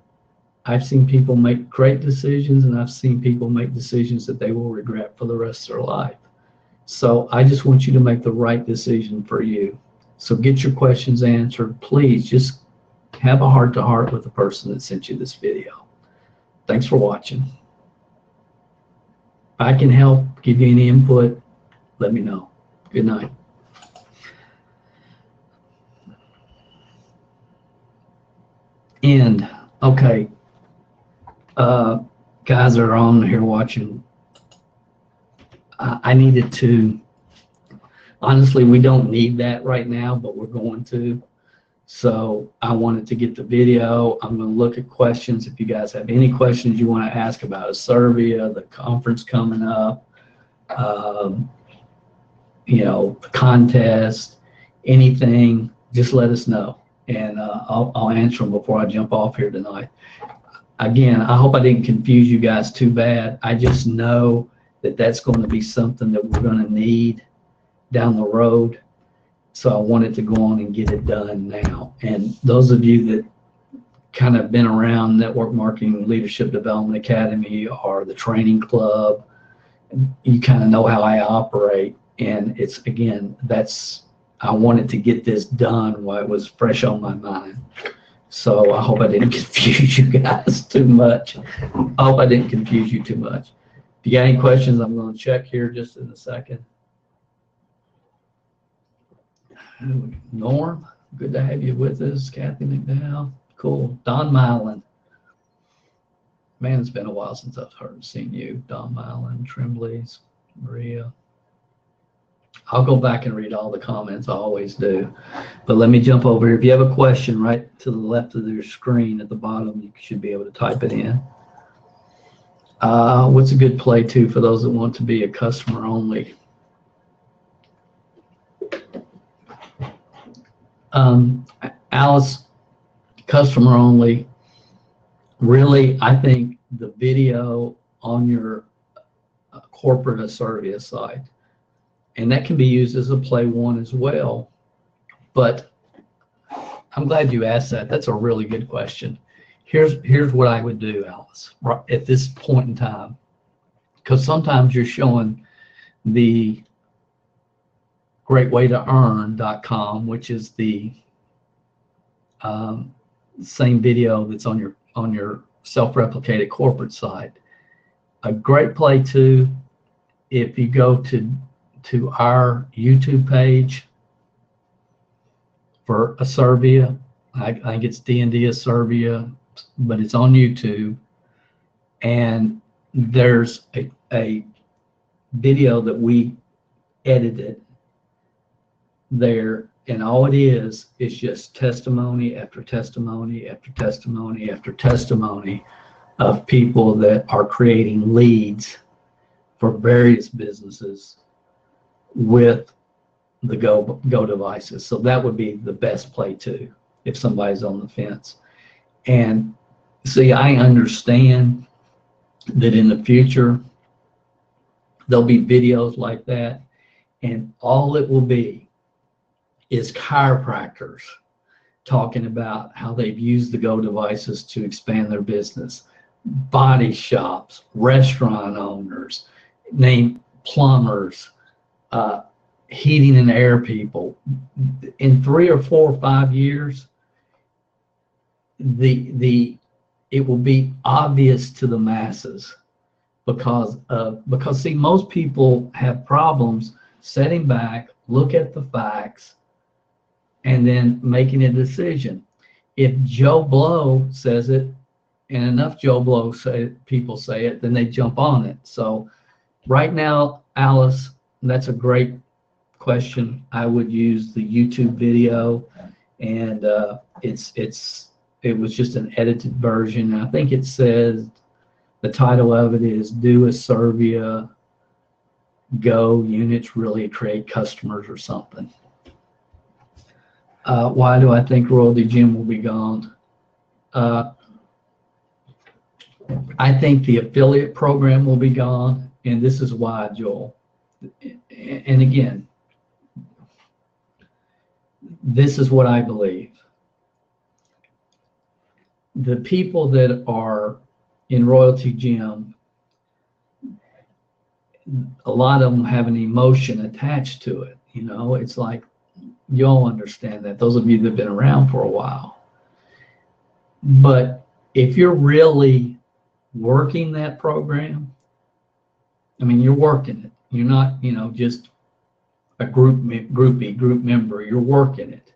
I've seen people make great decisions, and I've seen people make decisions that they will regret for the rest of their life. So I just want you to make the right decision for you. So get your questions answered. Please just have a heart-to-heart with the person that sent you this video. Thanks for watching. If I can help, give you any input, let me know. Good night. And okay, guys that are on here watching, I needed to, honestly, we don't need that right now, but we're going to. So I wanted to get the video. I'm going to look at questions. If you guys have any questions you want to ask about Asirvia, the conference coming up, the contest, anything, just let us know. And I'll answer them before I jump off here tonight. Again, I hope I didn't confuse you guys too bad. I just know that that's going to be something that we're going to need down the road. So I wanted to go on and get it done now. And those of you that kind of been around Network Marketing Leadership Development Academy or the training club, you kind of know how I operate. And it's, again, I wanted to get this done while it was fresh on my mind. So I hope I didn't confuse you guys too much. I hope I didn't confuse you too much. If you got any questions, I'm going to check here just in a second. Norm, good to have you with us. Kathy McDowell, cool. Don Mylan. Man, it's been a while since I've seen you. Don Mylan, Tremblay's, Maria. I'll go back and read all the comments. I always do. But let me jump over here. If you have a question, right to the left of your screen at the bottom, you should be able to type it in. What's a good play too for those that want to be a customer only? Alice, customer only. Really, I think the video on your corporate Asirvia site, and that can be used as a play one as well. But I'm glad you asked that. That's a really good question. Here's what I would do, Alice, right at this point in time, because sometimes you're showing the greatwaytoearn.com, which is the same video that's on your self-replicated corporate site. A great play too, if you go to our YouTube page for Asirvia, I think it's D&D Asirvia, but it's on YouTube, and there's a video that we edited there, and all it is just testimony after testimony after testimony after testimony of people that are creating leads for various businesses with the Go devices. So that would be the best play too, if somebody's on the fence. And see, I understand that in the future there'll be videos like that, and all it will be is chiropractors talking about how they've used the Go devices to expand their business, body shops, restaurant owners, name plumbers, heating and air people. In 3 or 4 or 5 years, it will be obvious to the masses because see, most people have problems sitting back, look at the facts, and then making a decision. If Joe Blow says it, and enough Joe Blow people say it, then they jump on it. So right now, Alice, that's a great question. I would use the YouTube video, and it was just an edited version. I think it says the title of it is "Do Asirvia Go Units Really Create Customers" or something. Why do I think Royalty Gym will be gone? I think the affiliate program will be gone, and this is why, Joel. And again, this is what I believe. The people that are in Royalty Gym, a lot of them have an emotion attached to it. You know, it's like, you'll understand that, those of you that have been around for a while. But if you're really working that program, I mean, you're working it. You're not, you know, just a group member. You're working it.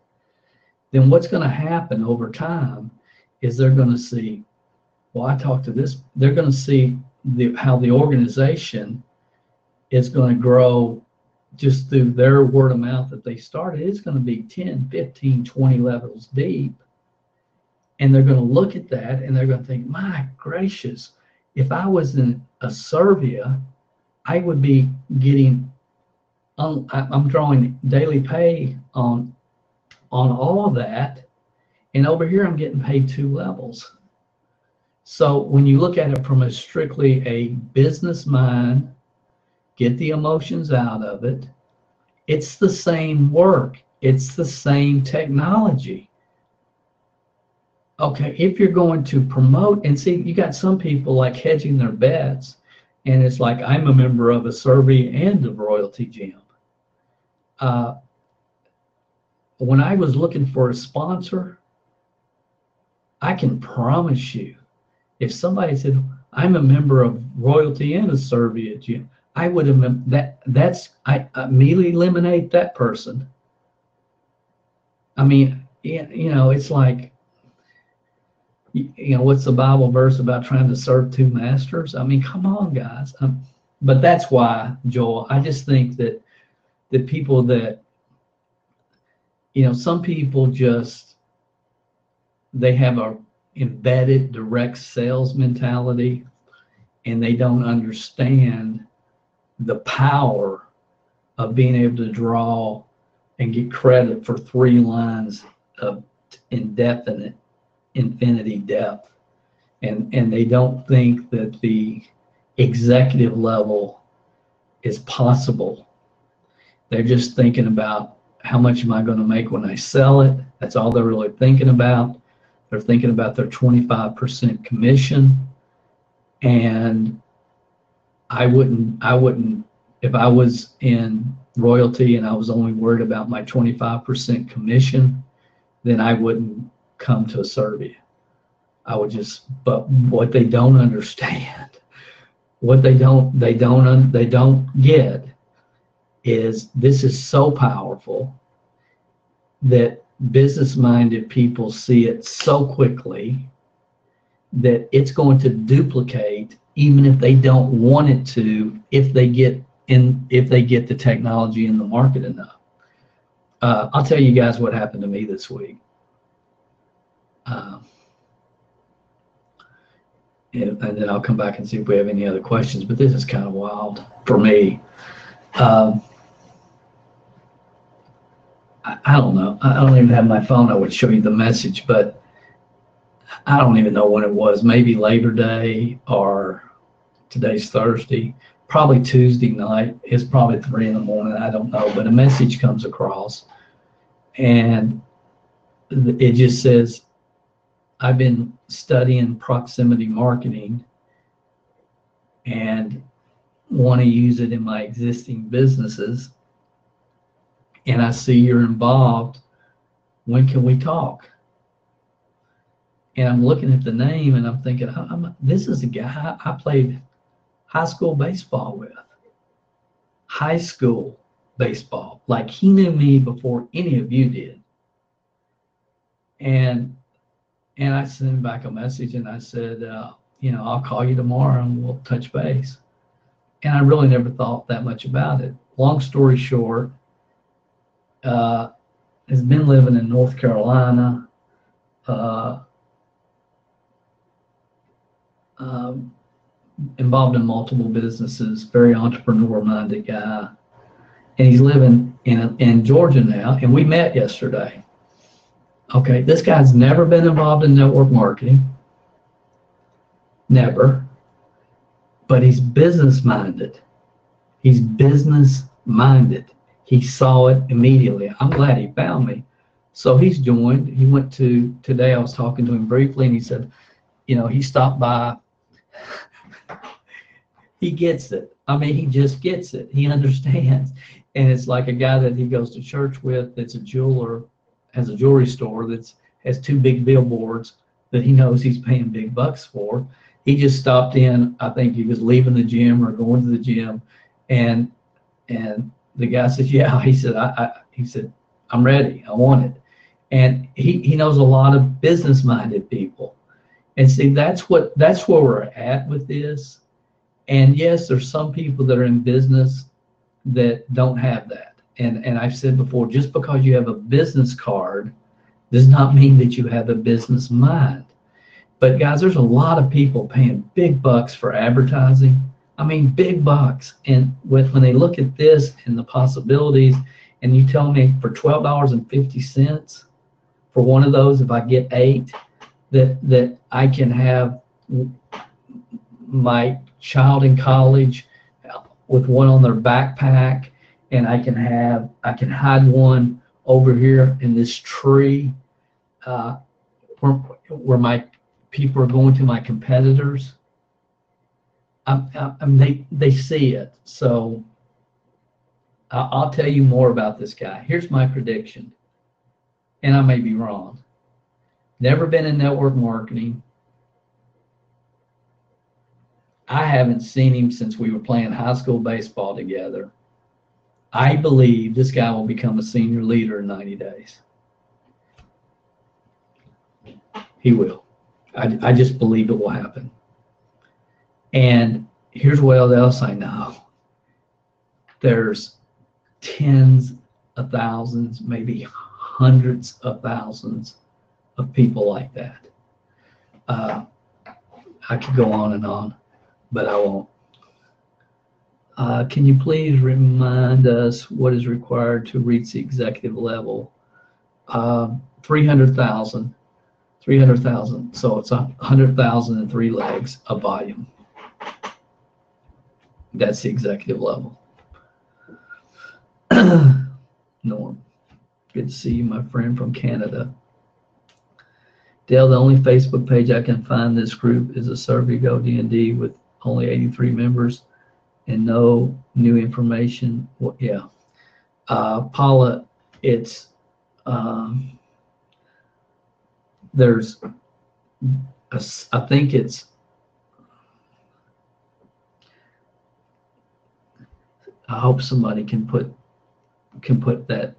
Then what's going to happen over time is they're going to see, well, I talked to this. They're going to see how the organization is going to grow just through their word of mouth that they started. It's going to be 10, 15, 20 levels deep. And they're going to look at that and they're going to think, my gracious, if I was in Asirvia, I would be getting, I'm drawing daily pay on all of that. And over here, I'm getting paid 2 levels. So when you look at it from a strictly a business mind, get the emotions out of it, it's the same work. It's the same technology. Okay, if you're going to promote, and see, you got some people like hedging their bets, and it's like, I'm a member of Asirvia and of Royalty Gym. When I was looking for a sponsor, I can promise you, if somebody said, I'm a member of Royalty and Asirvia Gym, I would have, I immediately eliminate that person. I mean, you know, it's like, you know, what's the Bible verse about trying to serve 2 masters? I mean, come on, guys. But that's why, Joel, I just think that the people that, you know, some people just, they have a embedded direct sales mentality, and they don't understand the power of being able to draw and get credit for 3 lines of infinity depth, and they don't think that the executive level is possible. They're just thinking about, how much am I going to make when I sell it? That's all they're really thinking about. They're thinking about their 25% commission. And I wouldn't, if I was in Royalty and I was only worried about my 25% commission, then I wouldn't come to Asirvia. I would just, but what they don't understand, what they don't get is, this is so powerful that business-minded people see it so quickly that it's going to duplicate, even if they don't want it to, if they get if they get the technology in the market enough. I'll tell you guys what happened to me this week. And then I'll come back and see if we have any other questions, but this is kind of wild for me. I don't know. I don't even have my phone. I would show you the message, but I don't even know when it was. Maybe Labor Day, or today's Thursday, probably Tuesday night. It's probably 3 in the morning. I don't know, but a message comes across, and it just says, I've been studying proximity marketing and want to use it in my existing businesses. And I see you're involved. When can we talk? And I'm looking at the name and I'm thinking, this is a guy I played high school baseball with. High school baseball. Like, he knew me before any of you did. And I sent him back a message and I said, I'll call you tomorrow and we'll touch base. And I really never thought that much about it. Long story short, has been living in North Carolina, involved in multiple businesses, very entrepreneur-minded guy. And he's living in Georgia now, and we met yesterday. Okay, this guy's never been involved in network marketing, never, but he's business-minded. He's business-minded. He saw it immediately. I'm glad he found me. So he's joined. He went to, today I was talking to him briefly, and he said, he stopped by. He gets it. I mean, he just gets it. He understands. And it's like a guy that he goes to church with that's a jeweler, has a jewelry store that has 2 big billboards that he knows he's paying big bucks for. He just stopped in. I think he was leaving the gym or going to the gym, and the guy said, "Yeah." He said, he said, "I'm ready. I want it." And he knows a lot of business-minded people, and see, that's where we're at with this. And yes, there's some people that are in business that don't have that. And I've said before, just because you have a business card does not mean that you have a business mind. But guys, there's a lot of people paying big bucks for advertising. I mean, big bucks. And when they look at this and the possibilities, and you tell me for $12.50 for one of those, if I get 8, that I can have my child in college with one on their backpack, and I can hide one over here in this tree where my people are going to my competitors. They see it. So I'll tell you more about this guy. Here's my prediction, and I may be wrong. Never been in network marketing. I haven't seen him since we were playing high school baseball together. I believe this guy will become a senior leader in 90 days. He will. I just believe it will happen. And here's what else I know. There's tens of thousands, maybe hundreds of thousands of people like that. I could go on and on, but I won't. Can you please remind us what is required to reach the executive level? 300,000. 300,000. So it's 100,000 and 3 legs of volume. That's the executive level. Norm, good to see you, my friend from Canada. Dale, the only Facebook page I can find this group is Asirvia D&D with only 83 members and no new information. Well, yeah. Paula, it's, there's, I think it's, I hope somebody can put that.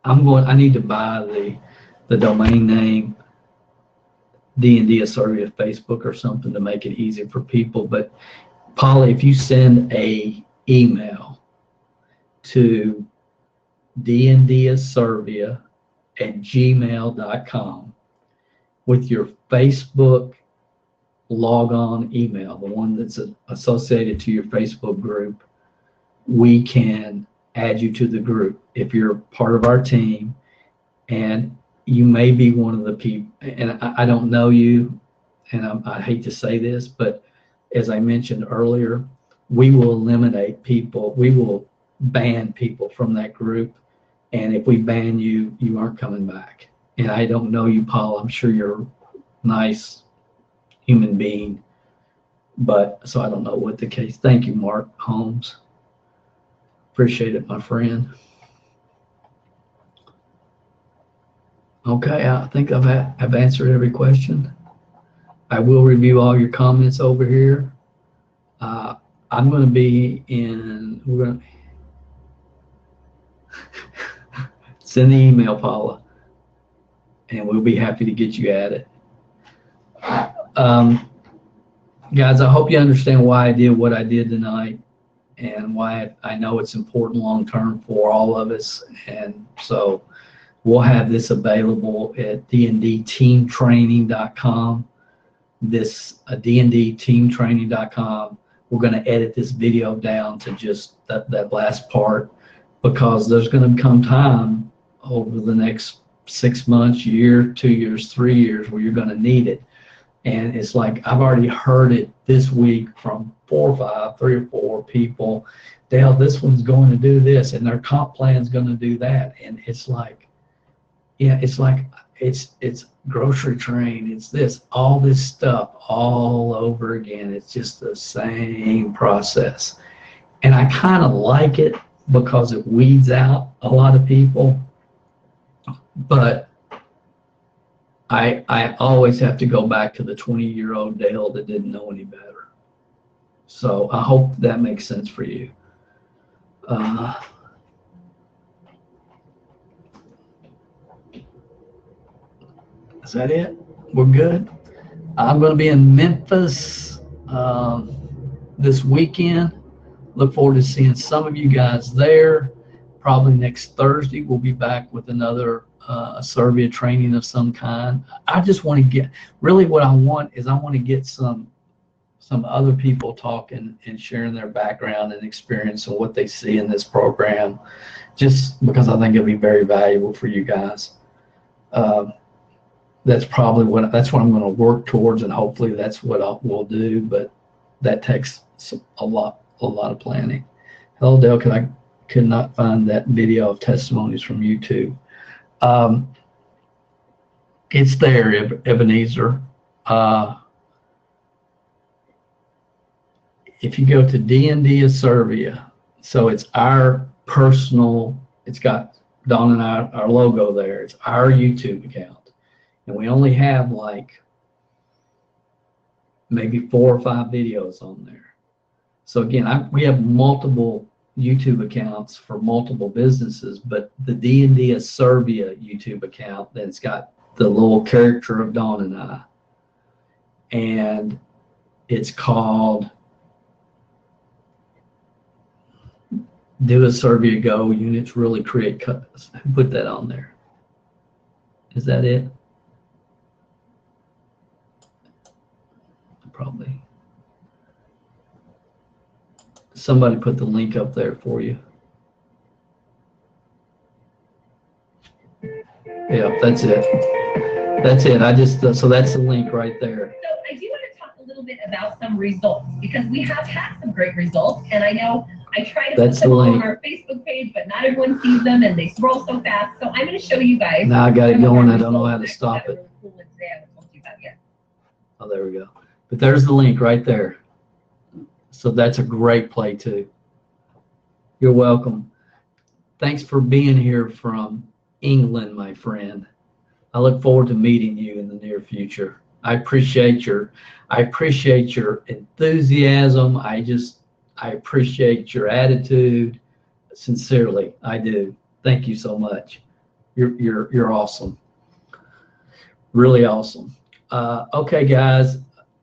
I need to buy the domain name D&D Asirvia Facebook or something to make it easy for people. But Paula, if you send a email to dndasirvia@gmail.com with your Facebook log-on email, the one that's associated to your Facebook group, we can add you to the group if you're part of our team. And you may be one of the people, and I don't know you, and I hate to say this, but as I mentioned earlier, we will eliminate people, we will ban people from that group. And if we ban you, you aren't coming back. And I don't know you, Paul. I'm sure you're a nice human being, but so I don't know what the case. Thank you, Mark Holmes. Appreciate it, my friend. Okay, I think I've answered every question. I will review all your comments over here. I'm going to be in, we're going to send the email, Paula, and we'll be happy to get you at it. Guys, I hope you understand why I did what I did tonight and why I know it's important long-term for all of us. And so we'll have this available at dndteamtraining.com. This dndteamtraining.com. We're going to edit this video down to just that last part, because there's going to come time over the next 6 months, year, 2 years, 3 years where you're going to need it. And it's like, I've already heard it this week from 3 or 4 people. Dale, this one's going to do this and their comp plan's going to do that. And it's like, yeah, it's like, it's grocery train, it's this, all this stuff all over again. It's just the same process. And I kind of like it because it weeds out a lot of people. But I always have to go back to the 20-year-old Dale that didn't know any better. So I hope that makes sense for you. Is that it? We're good. I'm going to be in Memphis this weekend. Look forward to seeing some of you guys there. Probably next Thursday, we'll be back with another Asirvia training of some kind. I just want to get, really what I want is I want to get some other people talking and sharing their background and experience and what they see in this program, just because I think it'll be very valuable for you guys. That's probably what I'm going to work towards, and hopefully that's what we'll do, but that takes a lot of planning. Hello, Dale, I could not find that video of testimonies from YouTube. It's there, Ebenezer. If you go to DND Asirvia, so it's our personal, it's got Dawn and our logo there. It's our YouTube account. And we only have like maybe 4 or 5 videos on there. So again, we have multiple YouTube accounts for multiple businesses, but the D&D Asirvia YouTube account, that's got the little character of Dawn and I, and it's called Do Asirvia Go, Units Really Create Cuts. Put that on there. Is that it? Probably. Somebody put the link up there for you. Yeah, that's it. That's it. So that's the link right there. So I do want to talk a little bit about some results, because we have had some great results, and I know I try to put them on our Facebook page, but not everyone sees them and they scroll so fast. So I'm going to show you guys. Now I got it going. I don't know how to stop it. Oh, there we go. But there's the link right there. So that's a great play too. You're welcome. Thanks for being here from England, my friend. I look forward to meeting you in the near future. I appreciate your enthusiasm. I appreciate your attitude. Sincerely, I do. Thank you so much. You're awesome. Really awesome. Okay, guys.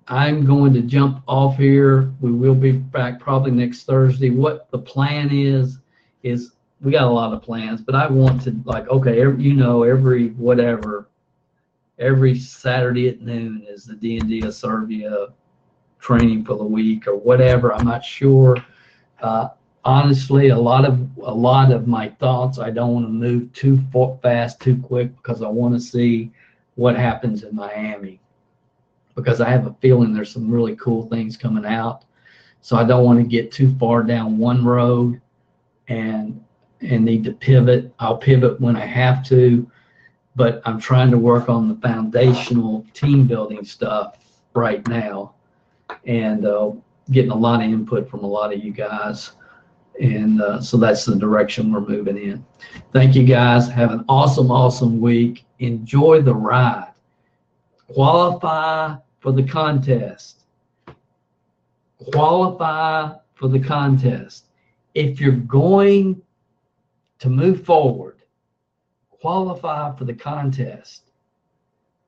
I'm going to jump off here. We will be back probably next Thursday. What the plan is we got a lot of plans, but I want to, like, okay, every Saturday at noon is the D&D Asirvia training for the week or whatever. I'm not sure. Honestly, a lot of my thoughts, I don't want to move too fast, too quick, because I want to see what happens in Miami, because I have a feeling there's some really cool things coming out. So I don't want to get too far down one road and need to pivot. I'll pivot when I have to, but I'm trying to work on the foundational team building stuff right now, and getting a lot of input from a lot of you guys. And so that's the direction we're moving in. Thank you guys. Have an awesome week. Enjoy the ride. Qualify for the contest. Qualify for the contest. If you're going to move forward, qualify for the contest.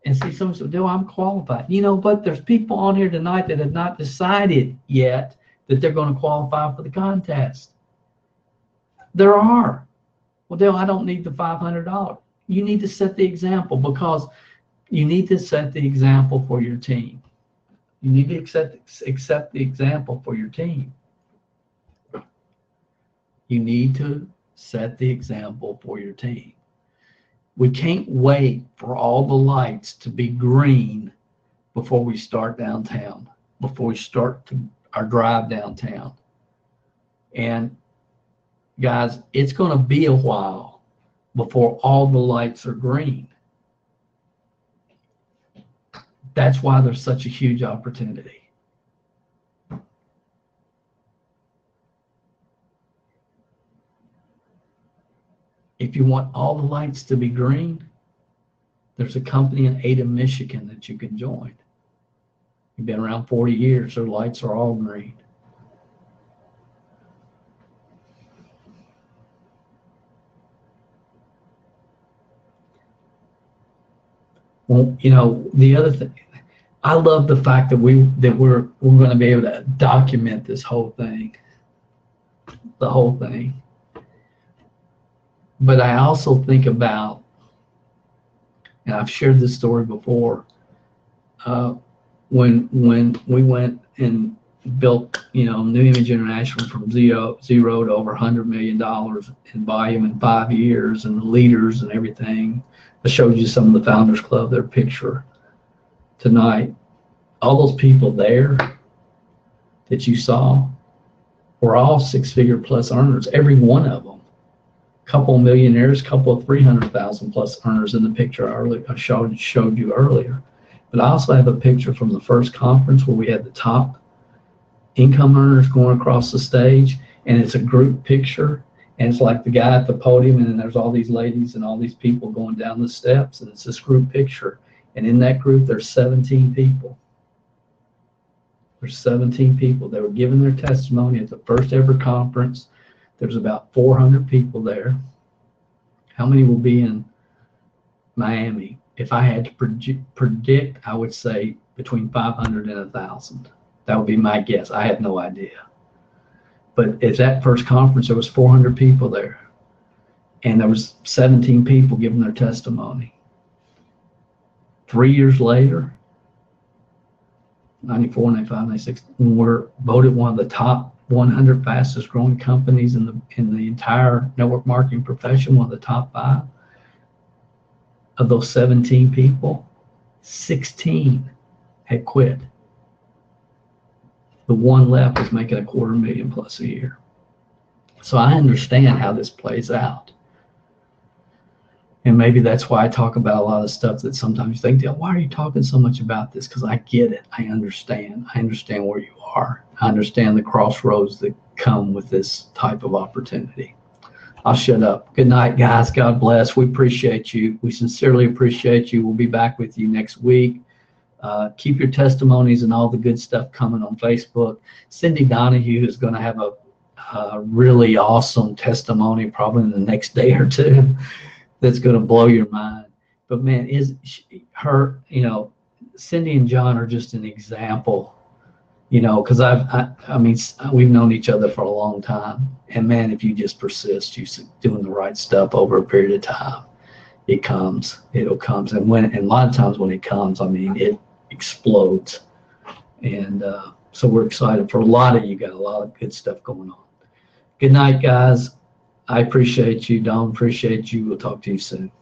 And see, someone said, "No, I'm qualified." But there's people on here tonight that have not decided yet that they're going to qualify for the contest. There are. Well, Dale, I don't need the $500. You need to set the example, because you need to set the example for your team. You need to accept the example for your team. You need to set the example for your team. We can't wait for all the lights to be green before we start downtown, before we start our drive downtown. And guys, it's going to be a while before all the lights are green. That's why there's such a huge opportunity. If you want all the lights to be green, there's a company in Ada, Michigan that you can join. You've been around 40 years, their lights are all green. Well, the other thing, I love the fact that we're going to be able to document this whole thing, the whole thing. But I also think about, and I've shared this story before, when we went and built, New Image International from zero to over $100 million in volume in 5 years, and the leaders and everything. I showed you some of the Founders Club, their picture tonight. All those people there that you saw were all six-figure plus earners, every one of them. Couple of millionaires, couple of 300,000 plus earners in the picture I showed you earlier. But I also have a picture from the first conference where we had the top income earners going across the stage, and it's a group picture, and it's like the guy at the podium, and then there's all these ladies and all these people going down the steps, and it's this group picture. And in that group, there's 17 people. There's 17 people that were giving their testimony at the first ever conference. There's about 400 people there. How many will be in Miami? If I had to predict, I would say between 500 and 1,000. That would be my guess. I have no idea. But at that first conference, there was 400 people there, and there was 17 people giving their testimony. 3 years later, 94, 95, 96, we're voted one of the top 100 fastest growing companies in the entire network marketing profession, one of the top 5. Of those 17 people, 16 had quit. The one left was making $250,000 plus a year. So I understand how this plays out. And maybe that's why I talk about a lot of stuff that sometimes you think, why are you talking so much about this? Because I get it. I understand. I understand where you are. I understand the crossroads that come with this type of opportunity. I'll shut up. Good night, guys. God bless. We appreciate you. We sincerely appreciate you. We'll be back with you next week. Keep your testimonies and all the good stuff coming on Facebook. Cindy Donahue is going to have a really awesome testimony probably in the next day or two that's going to blow your mind. But man, Cindy and John are just an example, you know, because I mean, we've known each other for a long time. And man, if you just persist, you doing the right stuff over a period of time, it'll come. And a lot of times when it comes, I mean, it explodes. And so we're excited for a lot of you. Got a lot of good stuff going on. Good night, guys. I appreciate you. Don, appreciate you. We'll talk to you soon.